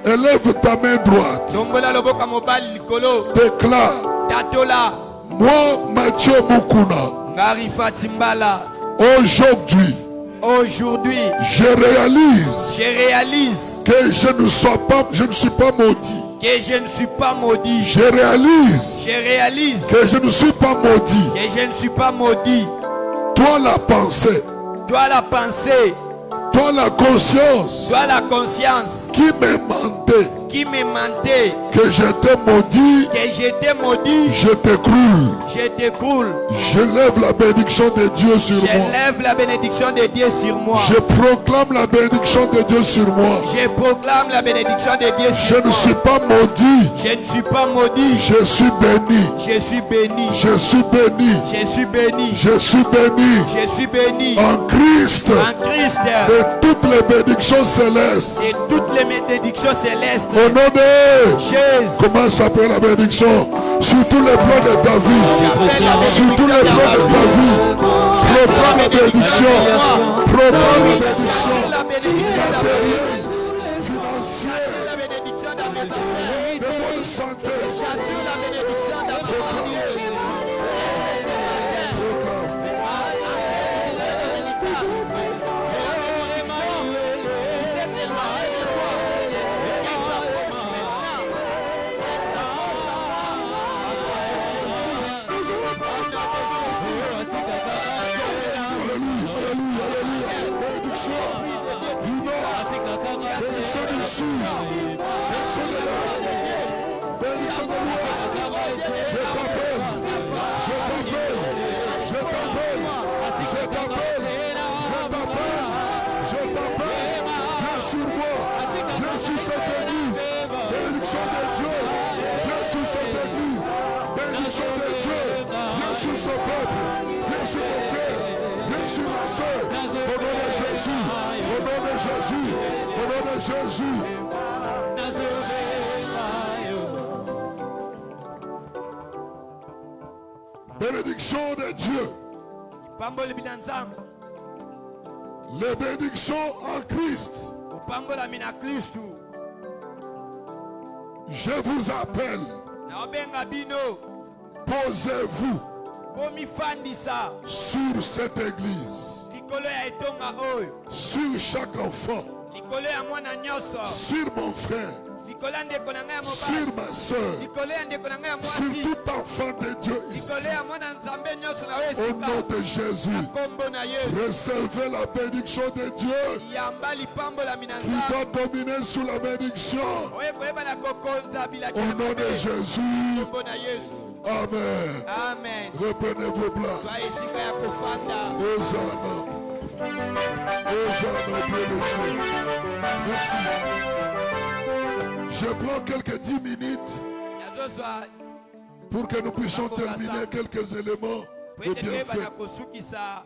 Élève ta main droite. Déclare. Moi, Mathieu Mukuna. Aujourd'hui, je réalise que je ne suis pas maudit. Que je ne suis pas maudit. Je réalise que je ne suis pas maudit. je ne suis pas maudit. Toi la pensée. Toi la pensée. Toi la conscience. Toi la conscience. Qui me mentait. Que j'étais maudit. Je t'écroule. Je lève la bénédiction de Dieu sur moi. Je lève la bénédiction de Dieu sur moi. Je proclame la bénédiction de Dieu sur moi. Je proclame la bénédiction de Dieu sur moi. Je ne suis pas maudit. Je ne suis pas maudit. Je suis béni. Je suis béni. Je suis béni. Je suis béni. Je suis béni. Je suis béni. En Christ. En Christ. De toutes les bénédictions célestes. Et toutes les bénédictions célestes. Au nom de Jésus. Comment s'appelle la bénédiction? Sur tous les plans de ta vie. Sur tous les plans de ta vie. Proclame la bénédiction. Proclame la bénédiction. Financière. De bonne santé. Jésus. Bénédiction de Dieu. Les bénédictions en Christ. opambolami na Kristu. Je vous appelle, Naobenga bino posez-vous bomifandisa sur cette église, likolo ya etonga oyo, sur chaque enfant, likolo ya mwana nyonso, sur mon frère, likolo ya ndeko na ngai ya sur mobali, ma soeur, likolo ya ndeko na ngai ya sur mwasi, tout enfant de Dieu ici. likolo ya mwana nzambe nyonso na oyo Au nom esika de Jésus, kombo na Yesu. recevez la bénédiction de Dieu Yamba lipambolami na qui nzambe doit dominer sous la bénédiction. oyo koyeba na kokonza bilaki Au na nom de mabe. Jésus, Kombo na Yesu. Amen. Amen. Reprenez vos Twa places. esika ya kofanda. Hosanna. Hosanna au Dieu des cieux. Merci. Je prends quelques 10 minutes Nazozwa pour que nous puissions terminer quelques éléments po et ete bien toyeba na faits. kosukisa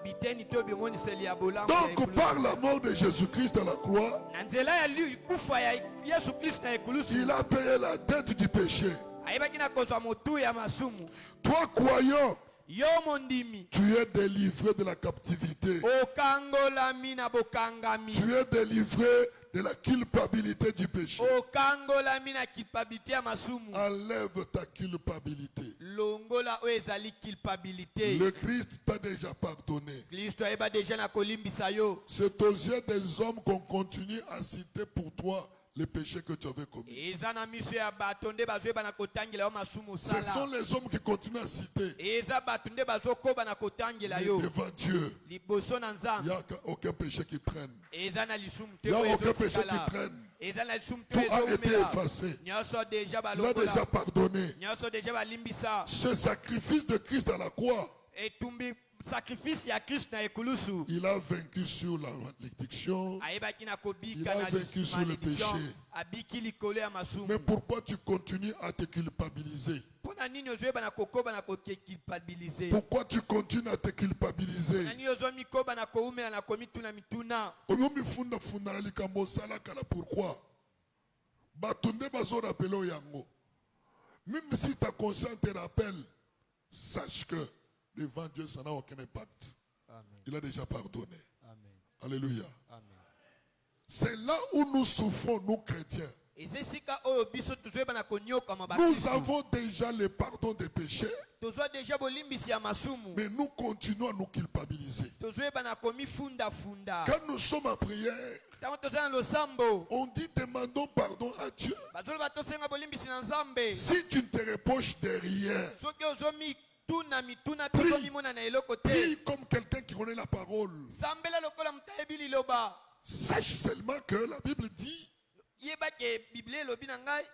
biteni to bimoniseli ya bolamu ya Donc, ekulusu. par la mort de Jésus-Christ à la croix, Na nzela ya kufa ya Yesu Kristo na ekulusu il a payé la dette du péché. ayebaki na kozwa motu ya masumu. Toi, croyant, Yo mondimi tu es délivré de la captivité. okangolami na bokangami, Tu es délivré de la culpabilité du péché. okangolami na culpabilité ya masumu. Enlève ta culpabilité. Longola oyo ezali culpabilité. Le Christ t'a déjà pardonné. Kristo ayeba deja na kolimbisa yo. C'est aux yeux des hommes qu'on continue à citer pour toi les péchés que tu avais commis. Eza na miso ya bato nde bazoyeba na kotangela yo masumu Ce sont osala. les hommes qui continuent à citer. Eza bato nde bazokoba na kotangela Mais yo devant Dieu, liboso na il n'y nzambe. a aucun péché qui traîne. Eza na lisumu te Il y a oyo aucun péché ezotikala. qui traîne. Eza na lisumu te Tout a été ezomela. effacé. Nyonso deja Il a balokola. déjà pardonné. Nyonso deja balimbisa. Ce sacrifice de Christ à la croix, Etumbi sacrifice ya Kristo na ekulusu. il a vaincu sur la malédiction. Ayebaki na Il kobika a na vaincu sur le malédiction. péché. Abiki likolo ya masumu. Mais pourquoi tu continues à te culpabiliser? Mpona nini ozoyeba na kokoba na kokulpabilize? Pourquoi tu continues à te culpabiliser? Na nini ozomikoba na koumela na komituna mituna? Omifunda funda na likambo salaka na pourquoi? Batunde bazo rappelé yango. Même si ta conscience te rappelle, sache que devant Dieu ça n'a aucun impact. Il a déjà pardonné. Alléluia. C'est là où nous souffrons, nous chrétiens. Ezesika oyo biso tozoyeba na konyokama Nous bakristo. avons déjà le pardon des péchés, Tozwa deja bolimbisi ya masumu. mais nous continuons à nous culpabiliser. Tozoyeba na komifundafunda. Quand nous sommes en prière, Ntango toza na losambo, on dit demandons pardon à Dieu. bazoloba tosenga bolimbisi na nzambe. Si tu ne te reproches de rien, Soki ozomituna mituna Prie. tozomimona na eloko te. prie comme quelqu'un qui connaît la parole. Sambela lokola mutayebi liloba. Sache seulement que la Bible dit, Yeba ke Bible elobi na ngai.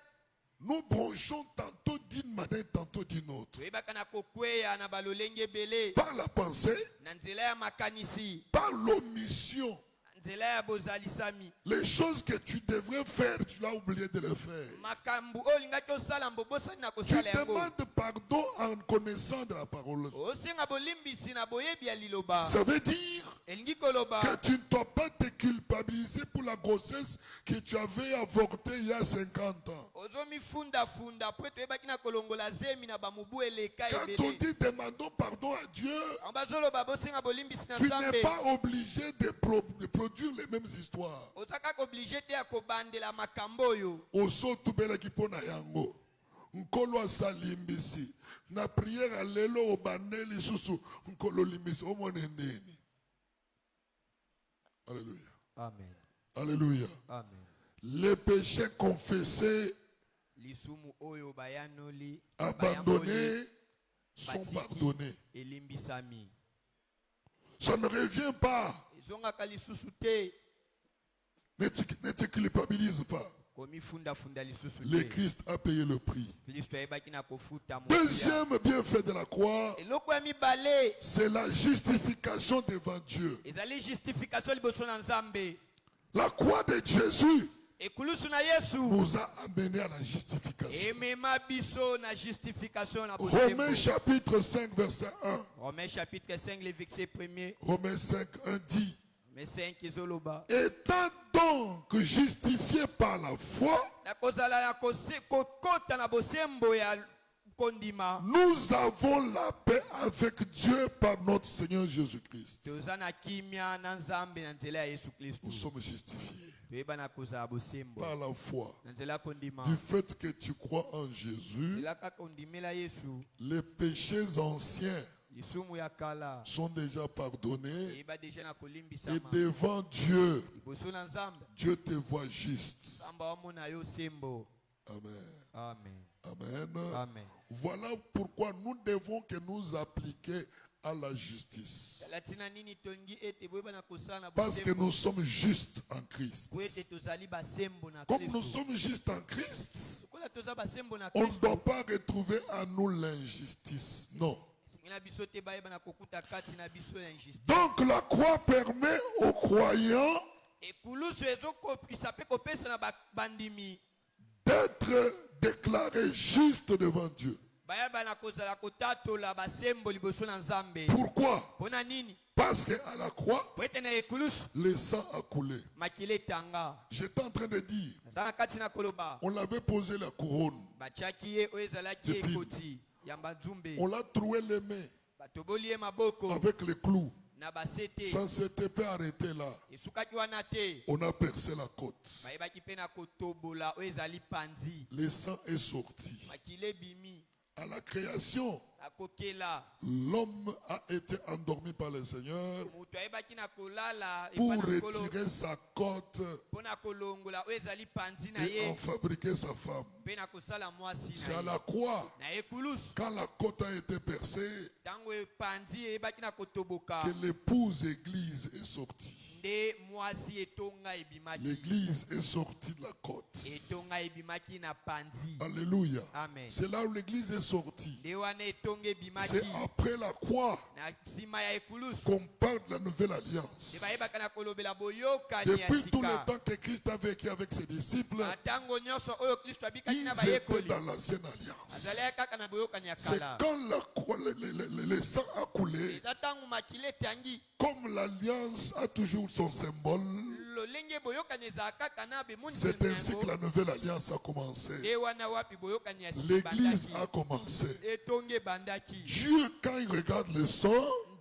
nous bronchons tantôt d'une manière, tantôt d'une autre. Toyebaka na kokweya na balolenge ebele. Par la pensée, Na nzela ya makanisi. par l'omission. Nzela ya bozalisami. Les choses que tu devrais faire, tu l'as oublié de les faire. Makambu oyo olingaki osala mbobosani na Tu kosala yango. demandes pardon en connaissant de la parole. Osenga bolimbisi na boyebi ya liloba. Ça veut dire Elingi koloba. que tu ne dois pas te culpabiliser pour la grossesse que tu avais avortée il y a 50 ans. Ozomifundafunda po toyebaki na kolongola zemi na bamubu eleka Quand on ebele. dit demandons pardon à Dieu, Yango bazoloba bosenga bolimbisi na tu n'es nzambe. pas obligé de produire les mêmes histoires. Oza kaka oblige te ya kobandela makambo oyo. Osotubelaki mpo na yango nkolo asali mbisi na priere alelo obande lisusu nkolo limbisi omona ndeni. Alléluia. Amen. Alléluia. Amen. Les péchés confessés, Lisumu oyo bayanoli. abandonnés, sont Batiki. pardonnés. Elimbisami. Ça ne revient pas. Ezongaka lisusu te. Ne te culpabilise pas. Komifundafunda lisusu Le te. Christ a payé le prix. Kristo ayebaki na kofuta mokuya. Deuxième bienfait de la croix, Eloko ya mibale. c'est la justification devant Dieu. Ezali justification liboso na nzambe. La croix de Jésus Ekulusu na Yesu. nous a amenés à la justification. Emema biso na justification na Romains bosembo. chapitre 5 verset 1. Romains chapitre 5 le verset 1er. Romains 5 1 dit, Mais 5 ezoloba. étant donc justifiés par la foi, Na kozala na kokota na bosembo ya kondima Nous avons la paix avec Dieu par notre Seigneur Jésus-Christ. toza na kimia na nzambe na nzela ya Yesu Kristo Nous sommes justifiés toyeba na kozala bosembo par la foi. na nzela kondima Du fait que tu crois en Jésus, nzela kaka ondimela Yesu les péchés anciens lisumu ya kala sont déjà pardonnés. eyeba deja na Et kolimbisama devant Dieu, liboso na nzambe Dieu te voit juste. nzambe wamona yo sembo. Amen. Amen. Amen. Amen. Voilà pourquoi nous devons que nous appliquer à la justice. Latina nini tongi ete boyeba na kosala na Parce que bosembo nous sommes justes en Christ. po ete tozali basembo na Comme nous Kristo sommes justes en Christ, kola toza basembo na on ne Kristo doit pas retrouver à nous l'injustice. Non. singela biso te bayeba na kokuta kati na biso ya injustice. Donc la croix permet aux croyants ekulusu ezokopesa mpe kopesa na bandimi d'être déclarés justes devant Dieu. bayeba na kozala kotatola basembo liboso na nzambe. Pourquoi? Mpo na nini? Parce qu'à la croix, Po ete na ekulusu le sang a coulé. makila etanga J'étais en train de dire, naza na kati na koloba on l'avait posé la couronne. batiaki ye oyo ezalaki Depuis. ekoti ya banzumbe On l'a troué les mains batoboli ye maboko avec les clous. na basete Ça ne s'était pas arrêté là. esukaki wana te On a percé la côte. bayebaki mpe na kotobola oyo ezali panzi Le sang est sorti. makila ebimi À la création, na kokela l'homme a été endormi par le Seigneur moto ayebaki na kolala pour epai na nkolo retirer sa côte mpo na kolongola oyo ezali panzi na et en ye fabriquer sa femme. mpe na kosala mwasi C'est à na la ye croix, na ekulusu quand la côte a été percée, ntango panzi eyebaki na kotoboka que l'épouse église est sortie. nde mwasi etonga ebimaki L'église est sortie de la côte. etonga ebimaki na panzi. Alléluia. Amen. C'est là où l'église est sortie. nde wana etonga ebimaki C'est après la croix na nsima ya ekulusu qu'on parle de la nouvelle alliance. nde bayebaka na kolobela boyokani ya Depuis tout le sika temps que Christ a vécu avec ses disciples, na ntango nyonso oyo kristo abikaki ils na étaient bayekoli dans l'ancienne alliance. azalaki kaka na boyokani ya C'est kala quand la croix, le sang a coulé, eza ntango makila etangi comme l'alliance a toujours son symbole, lolenge boyokani ezala kaka na c'est bemoniseli ainsi que la nouvelle alliance a commencé. nde wana wapi boyokani ya sika L'église ebandaki a commencé. etonga ebandaki Dieu, quand il regarde le sang,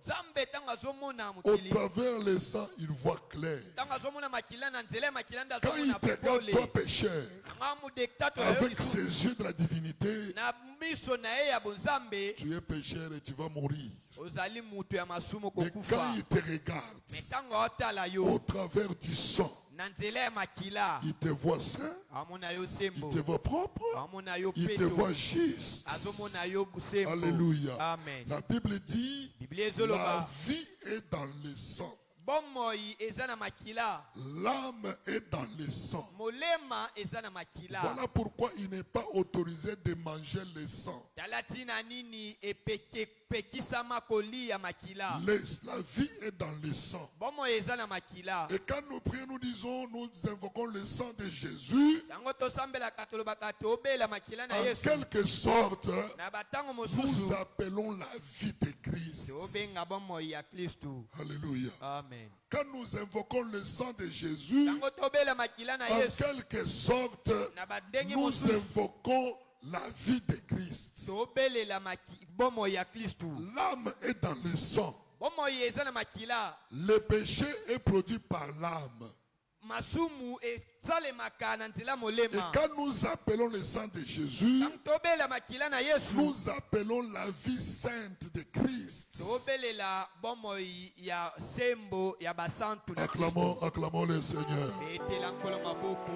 nzambe ntango azomona au mokili travers le sang, il voit clair. ntango azomona makila na nzela ya makila nde Quand il azomona te regarde, toi pole pécheur, nga mudektato ya yo avec lisusu ses yeux de la divinité, na miso na ye ya bonzambe tu es pécheur et tu vas mourir. ozali mutu ya masumu Mais quand kokufa il te regarde, me ntango aotala au yo travers du sang, na nzela ya makila il te voit saint, amona yo il sembo te voit propre, amona yo il te peto voit juste. azomona yo busembo. Alléluia. Amen. La Bible dit, Biblia la ezoloba vie est dans le sang. bomoi eza na makila L'âme est dans le sang. molema eza na makila Voilà pourquoi il n'est pas autorisé de manger le sang. tala ntina nini epekisama kolia makila La vie est dans le sang. bomoi eza na makila Et quand nous prions, nous disons, nous invoquons le sang de Jésus. yango tosambelaka tolobaka tobela makila na En yesu quelque sorte, na batango nous mosusu appelons la vie de Christ. tobenga bomoi ya kristu. Alléluia. Amen. Quand nous invoquons le sang de Jésus, Tango tobela makila na en yesu quelque sorte, na badenge nous mosusu invoquons la vie de Christ. tobelela bomoi ya kristu. L'âme est dans le sang. bomoi eza na makila Le péché est produit par l'âme. masumu esalemaka na nzela Et molema. quand nous appelons le sang de Jésus, Tango tobela makila na yesu nous appelons la vie sainte de Christ. tobelela bomoi ya sembo ya basantu na kristu. Acclamons, acclamons le Seigneur. etela nkolo maboko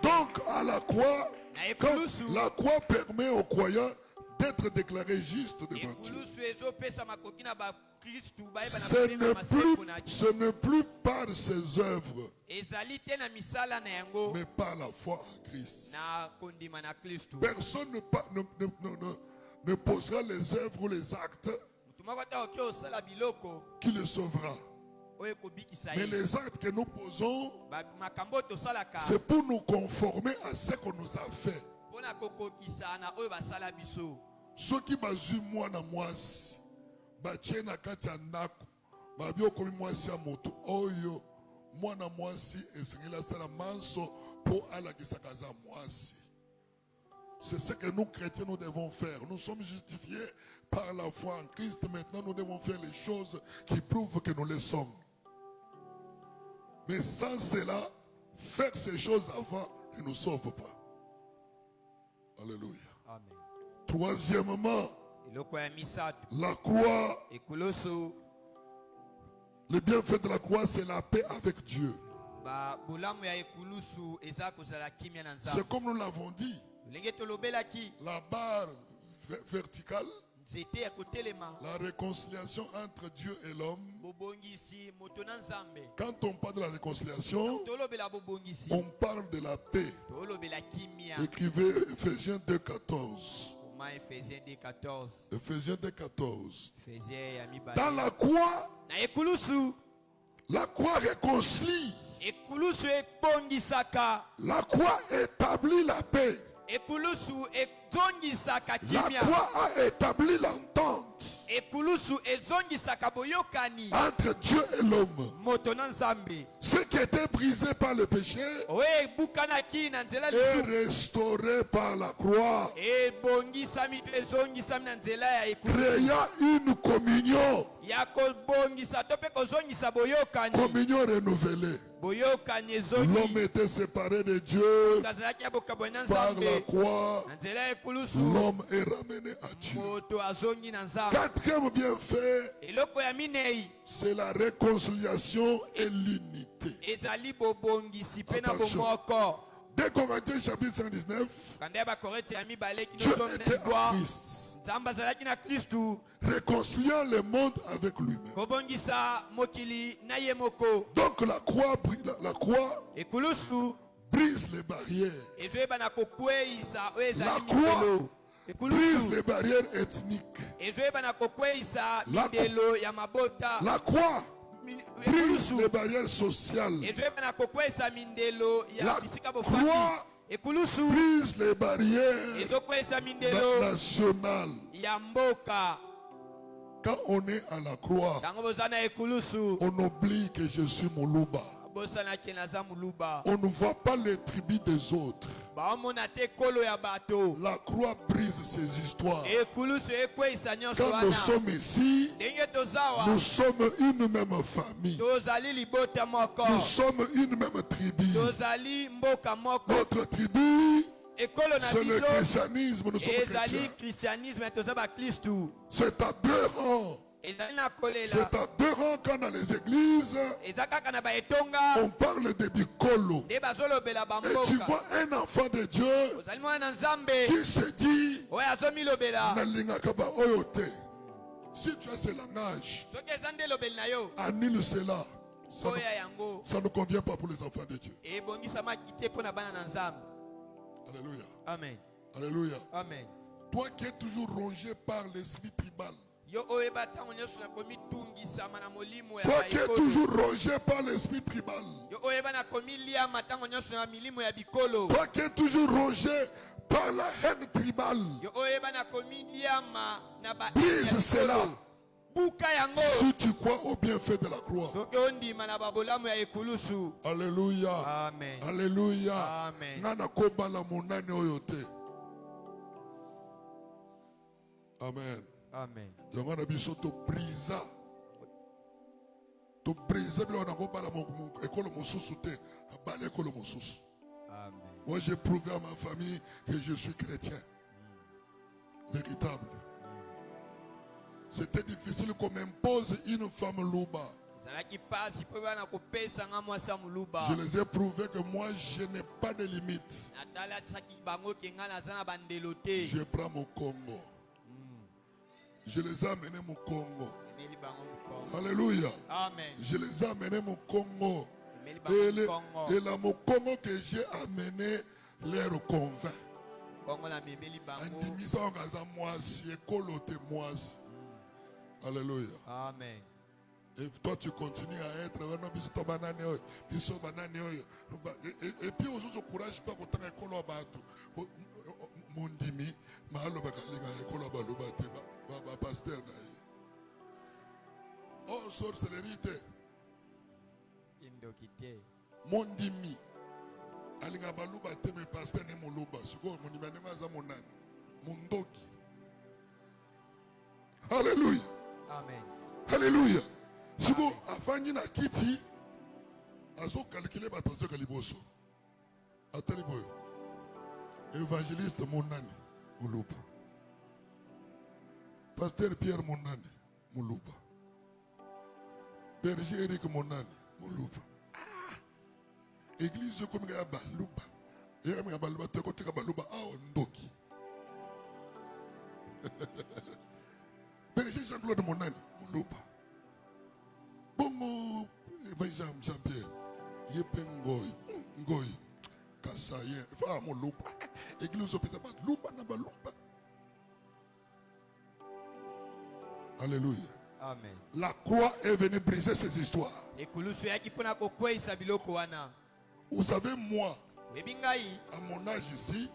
Donc à la croix, na quand ekulusu la croix permet aux croyants d'être déclarés justes devant Dieu. ekulusu ezopesa makoki na bakristu bayeba na Ce kopema n'est masembo na ce n'est plus par ses œuvres, ezali te na misala na yango mais par la foi en Christ. na kondima na kristu. Personne ne posera les œuvres ou les actes motu moko ata oki osala biloko qui le sauvera. oyo ekobikisa Mais ye les actes que nous posons, makambo oyo tosalaka c'est pour nous conformer à ce qu'on nous a fait. mpo na kokokisa na oyo basala biso. Soki bazwi mwana mwasi batie na kati ya ndako babi okomi mwasi ya moto oyo mwana mwasi esengeli asala manso mpo alakisaka aza mwasi. C'est ce que nous chrétiens nous devons faire. Nous sommes justifiés par la foi en Christ. Maintenant nous devons faire les choses qui prouvent que nous le sommes. Mais sans cela, faire ces choses avant ne nous sauve pas. Alléluia. Amen. Troisièmement, Eloko ya misato. la croix, Ekulusu le bienfait de la croix, c'est la paix avec Dieu. ba bolamu ya ekulusu eza kozala kimia na C'est Nzambe. comme nous l'avons dit, Lenge tolobelaki la barre verticale, nzete ya kotelema la réconciliation entre Dieu et l'homme. bobongisi moto na Nzambe. Quand on parle de la réconciliation, Tolobela bobongisi. on parle de la paix. Tolobela kimia. Écrivez Ephésiens 2,14. Kuma Ephésiens 2:14. Ephésiens 2,14. Ephésiens ya mibale. Dans la croix, Na ekulusu. la croix réconcilie. Ekulusu ekpongisaka. La croix établit la paix. Ekulusu ezongisaka La kimia. croix a établi l'entente Ekulusu ezongisaka boyokani. entre Dieu et l'homme. Moto na Nzambe. Ce qui était brisé par le péché Oye bukanaki na nzela est lisusu. restauré par la croix, Ebongisami to ezongisami na nzela ya ekulusu. créant une communion, Ya kobongisa to pe kozongisa boyokani. communion renouvelée. Boyokani L'homme ezongi. était séparé de Dieu Kazalaki ya bokabwe na par la Nzambe. croix. Na nzela ya ekulusu. L'homme est ramené à Dieu. Moto azongi na Nzambe. Quatrième bienfait, Eloko ya minei c'est la réconciliation et l'unité. ezali bobongisi pe na Attention. bomoko. 2 Corinthiens chapitre 119, Kanda ya bakorete ya mibale Dieu kino était en zomwa. Christ, Nzambe azalaki na Kristu. réconciliant le monde avec lui-même. Kobongisa mokili na ye moko. Donc la croix Ekulusu brise les barrières, ezoyeba na kokweisa oyo ezali La croix mindelo. brise Ekulusu les barrières ethniques. ezoyeba na kokweisa La- mindelo ya mabota. La croix brise Ekulusu les barrières sociales, ezoyeba na kokweisa mindelo ya La bisika croix bofandi. Ekulusu brise les barrières ezokwesa mindelo nationales. ya mboka. Quand on est à la croix, Tango bozana ekulusu on oublie que je suis Moluba. bosanaki naza muluba. On ne voit pas les tribus des autres. Baomona te kolo ya bato. La croix brise ces histoires. Ekulusu ekweisa nyonso Quand nous wana. sommes ici, Ndenge tozawa nous sommes une même famille. tozali libota moko. Nous sommes une même tribu. Tozali mboka moko. Notre tribu, Ekolo na c'est le biso christianisme. Nous sommes ezali chrétiens. christianisme toza ba Kristu. C'est aberrant. Ezali na kolela. C'est aberrant quand dans les églises, Eza kaka na baetonga on parle de bikolo. nde bazolobela Et tu bamboka. vois un enfant de Dieu Ozali mwana na Nzambe qui se dit, oyo azomilobela. Nalingaka ba oyo te. Si tu as ce langage, Soki eza nde elobeli na yo annule cela. Ça oya yango ça ne convient pas pour les enfants de Dieu. ebongisamaki te mpo na bana na Nzambe. Alléluia. Amen. Alléluia. Amen. Toi qui es toujours rongé par l'esprit tribal. Yo oyeba ntango nyonso na komitungisama na molimo ya Toi qui es baekolo. toujours rongé par l'esprit tribal. Yo oyeba na komiliama ntango nyonso na milimo ya bikolo. Toi qui es toujours rongé par la haine tribale. Yo oyeba na komiliama na ba Brise cela. buka yango. Si tu crois au bienfait de la croix. Soki ondima na babolamu ya ekulusu. Alléluia. Amen. Alléluia. Amen. Nana kobala monane oyo te. Amen. Amen. yango na biso tobrisa biloko na kobala ekolo mosusu te abala ekolo mosusu. Amen. Moi j'ai prouvé à ma famille que je suis chrétien véritable. C'était difficile qu'on m'impose une femme louba. Zalaki pasi po bana kopesa nga mwasa muluba. Je les ai prouvé que moi je n'ai pas de limite. Natala saki bango kenga na zana bandelo te. Je prends mon Congo. Je les ai amenés au Congo. Emeli bango mukongo. Alléluia. Amen. Je les ai amenés au Congo. Emeli Et bango mukongo. là, mon Congo que j'ai amené leur convainc. Kongo na memeli bango. Andimisa ongaza mwasi, ekolo te mwasi. Alléluia. Amen. Et toi tu continues à être et puis aujourd'hui courage pas autant ekolo batu mondimi mahalo bakalinga ekolo baloba te ba pasteur na ye. Oh sorcellerie te. Indokite. Mondimi alinga baluba te me pasteur ne moluba siko monima ne maza monani mundoki. Alléluia. Amen. Alléluia. Siko afanyi na kiti azo calculer batazo kaliboso. Atali boy. Évangéliste monani moluba. Pasteur Pierre monani moluba. Berger Eric monani moluba. Église comme ya baluba. Ya mi baluba te ko tika baluba ndoki. Berger Jean-Claude monani moluba. Bongo Jean-Pierre yepe ngoyi kasaye fa moluba. Église opita baluba na baluba. Alléluia. Amen. La croix est venue briser ces histoires. Vous savez, moi, à mon âge ici,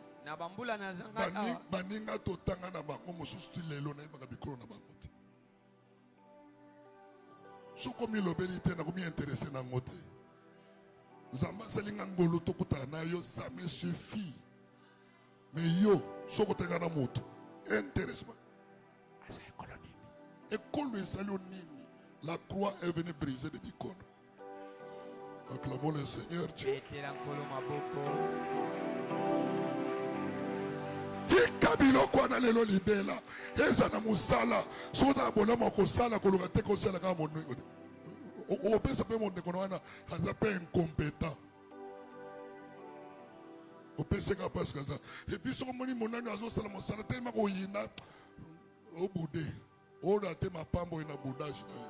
baninga totanga na bango mosusu lelo na yebaka bikolo na bango te. Soko milobeli te na komi intéressé na ngo te. Nzamba salinga ngolo tokuta na yo, ça me suffit. Mais yo, soko teka na moto, intéressement. Asa ekolo nini? Ekolo esali nini? La croix est venue briser des bikolo. Acclamons le Seigneur Dieu. Tika biloko na lelo libela. Eza na musala. Soda bolama ko sala ko lokate ko sala ka monu. O pesa pe monde kono wana aza pe incompétent. O pesa ka parce que ça. Et puis so moni monani azo sala musala tellement ko yina o boudé. O da te mapambo ina boudage na yo.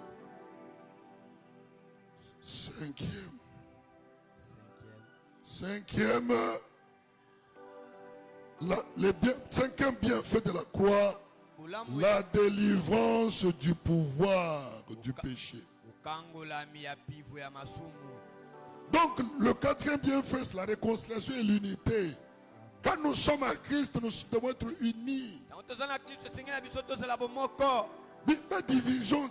Cinquième, cinquième bienfait de la croix, la délivrance du pouvoir du péché. Donc le quatrième bienfait, c'est la réconciliation et l'unité. Quand nous sommes à Christ, nous devons être unis. Pas division.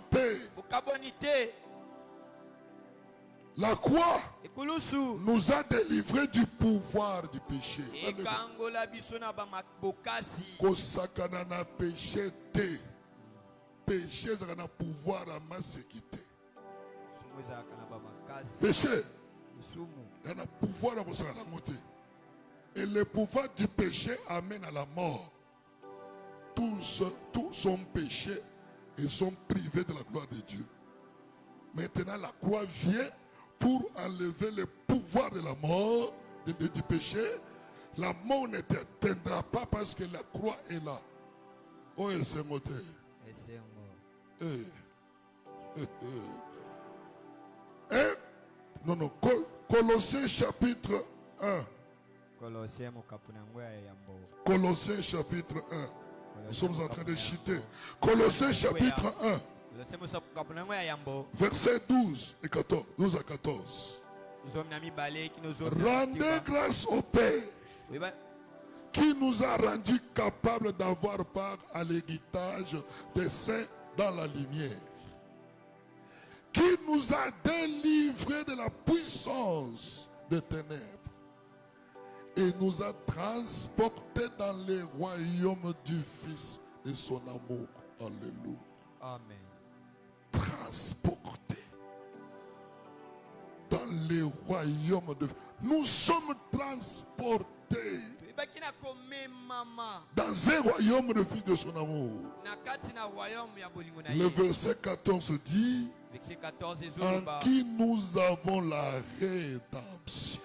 La croix nous a délivrés du pouvoir du péché. Kosakana na péché te. Péché ça na pouvoir à ma sécurité. Péché. Ça na pouvoir à kosakana moté. Et le pouvoir du péché amène à la mort. Tous sont péchés et sont privés de la gloire de Dieu. Maintenant la croix vient pour enlever le pouvoir de la mort, du péché. La mort ne t'atteindra pas parce que la croix est là. Oh, et c'est moté. Non. Colossiens chapitre 1. Colossiens chapitre 1. Nous sommes en train de chuter. Colossiens chapitre 1. Verset 12 et 14. 12 à 14. Rendez grâce au Père qui nous a rendus capables d'avoir part à l'héritage des saints dans la lumière, qui nous a délivrés de la puissance des ténèbres et nous a transportés dans les royaumes du Fils de son amour. Alléluia. Amen. Transportés dans les royaumes de... Nous sommes transportés dans un royaume de Fils de son amour. Le verset 14 dit en qui nous avons la rédemption.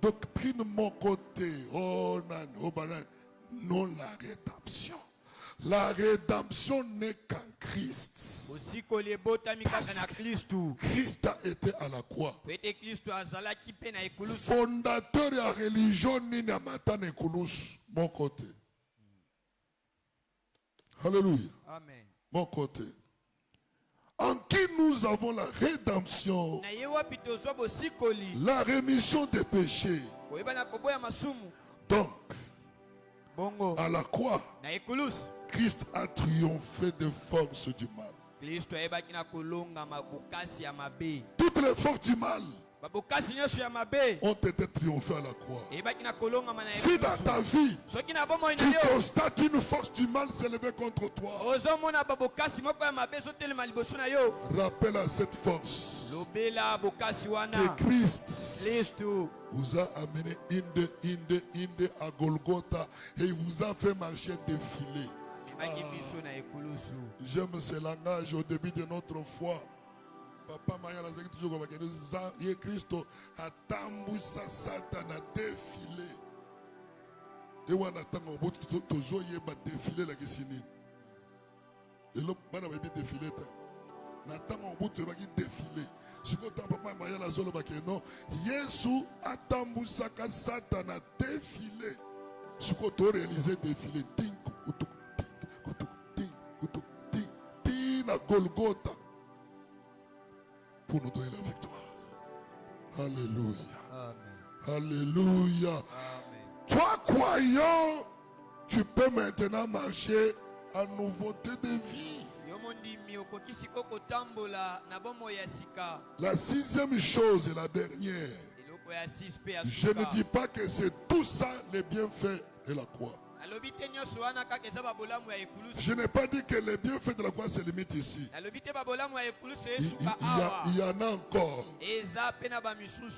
Doctrine mon côté, non la rédemption. La rédemption n'est qu'en Christ. Christ a été à la croix. Fondateur de la religion ni namatane kulus mon côté. Alléluia. Amen. Mon côté. En qui nous avons la rédemption, la rémission des péchés. Donc, à la croix, Christ a triomphé des forces du mal. Kristo ayebaki na kolonga mabokasi ya mabe. Toutes les forces du mal Babokasi nyonso ya mabe ont été triomphées à la croix. ayebaki na kolonga mana Si dans ta vie, soki na bomoi na tu yo constates une force du mal s'élever contre toi, ozomona babokasi moko ya mabe ezotelema liboso na yo, rappelle à cette force lobela bokasi wana que Christ Kristo vous a amené inde à Golgotha et il vous a fait marcher défiler. amemaki biso na ekulusu. J'aime ce langage au début de notre foi. Papa Maya nazaki toujours comme que Christo a tambousa Satan a défilé. Et on attend un bout de toujours y a défilé la kisini. Et l'autre bana va bien défiler. N'attend un bout de défilé. Si vous avez Papa Maya la zone baké non, Jésus a tambousa Satan a défilé. Si vous avez réalisé défilé, ting na Golgotha pour nous donner la victoire. Alléluia. Amen. Alléluia. Amen. Toi croyant, tu peux maintenant marcher en nouveauté de vie. Yo mondimi okokisi kotambola na bomoi ya sika. La sixième chose et la dernière. Eloko ya 6 pe ya Je ne dis pas que c'est tout ça les bienfaits de la croix. Je n'ai pas dit que les bienfaits de la croix se limitent ici. Il y en a encore.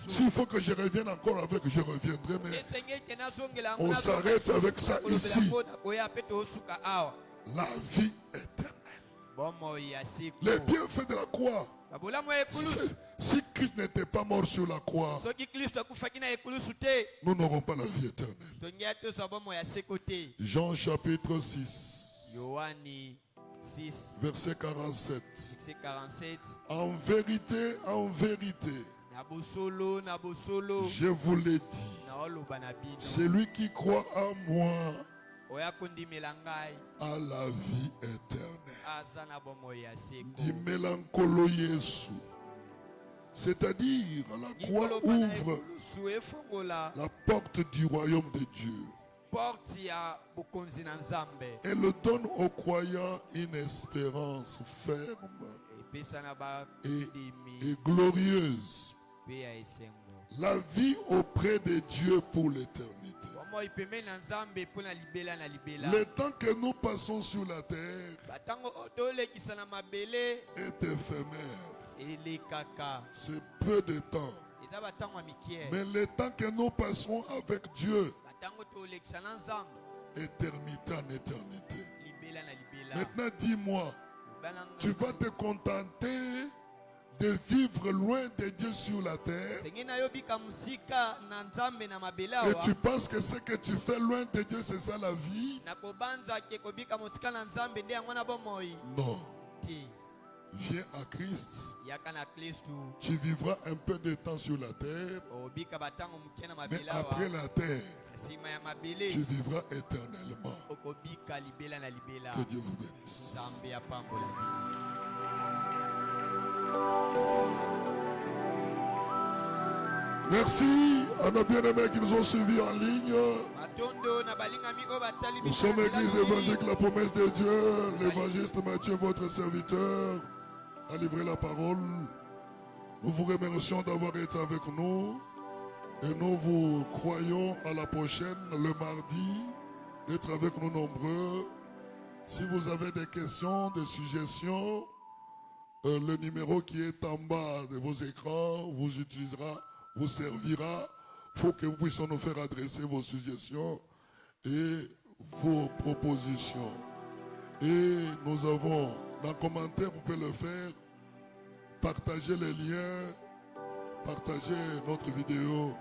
S'il faut que je revienne encore avec, je reviendrai, mais on s'arrête avec ça ici. La vie éternelle. Les bienfaits de la croix. Si Christ n'était pas mort sur la croix, nous n'aurons pas la vie éternelle. Jean chapitre 6, verset 47. En vérité, je vous l'ai dit, celui qui croit en moi à la vie éternelle. Dit mélancolo Yesu. C'est-à-dire la croix ouvre la porte du royaume de Dieu. Elle donne aux croyants une espérance ferme et glorieuse. La vie auprès de Dieu pour l'éternité. Le temps que nous passons sur la terre est éphémère. C'est peu de temps. Mais le temps que nous passons avec Dieu, éternité en éternité. Maintenant dis-moi, tu vas te contenter de vivre loin de Dieu sur la terre et tu penses que ce que tu fais loin de Dieu c'est ça la vie? Non. Viens à Christ. Tu vivras un peu de temps sur la terre, mais après la terre tu vivras éternellement. Que Dieu vous bénisse. Merci à nos bien-aimés qui nous ont suivis en ligne. Nous sommes l'église évangélique La Promesse de Dieu. L'évangéliste Matthieu, votre serviteur, a livré la parole. Nous vous remercions d'avoir été avec nous. Et nous vous croyons à la prochaine, le mardi, d'être avec nous nombreux. Si vous avez des questions, des suggestions, le numéro qui est en bas de vos écrans vous utilisera, vous servira pour que vous puissiez nous faire adresser vos suggestions et vos propositions. Et nous avons, dans le commentaire, vous pouvez le faire, partagez les liens, partagez notre vidéo.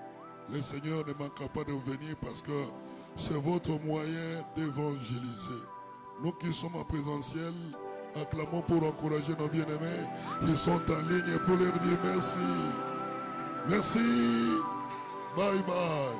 Le Seigneur ne manquera pas de venir parce que c'est votre moyen d'évangéliser. Nous qui sommes en présentiel, acclamons pour encourager nos bien-aimés qui sont en ligne et pour leur dire merci. Merci. Bye bye.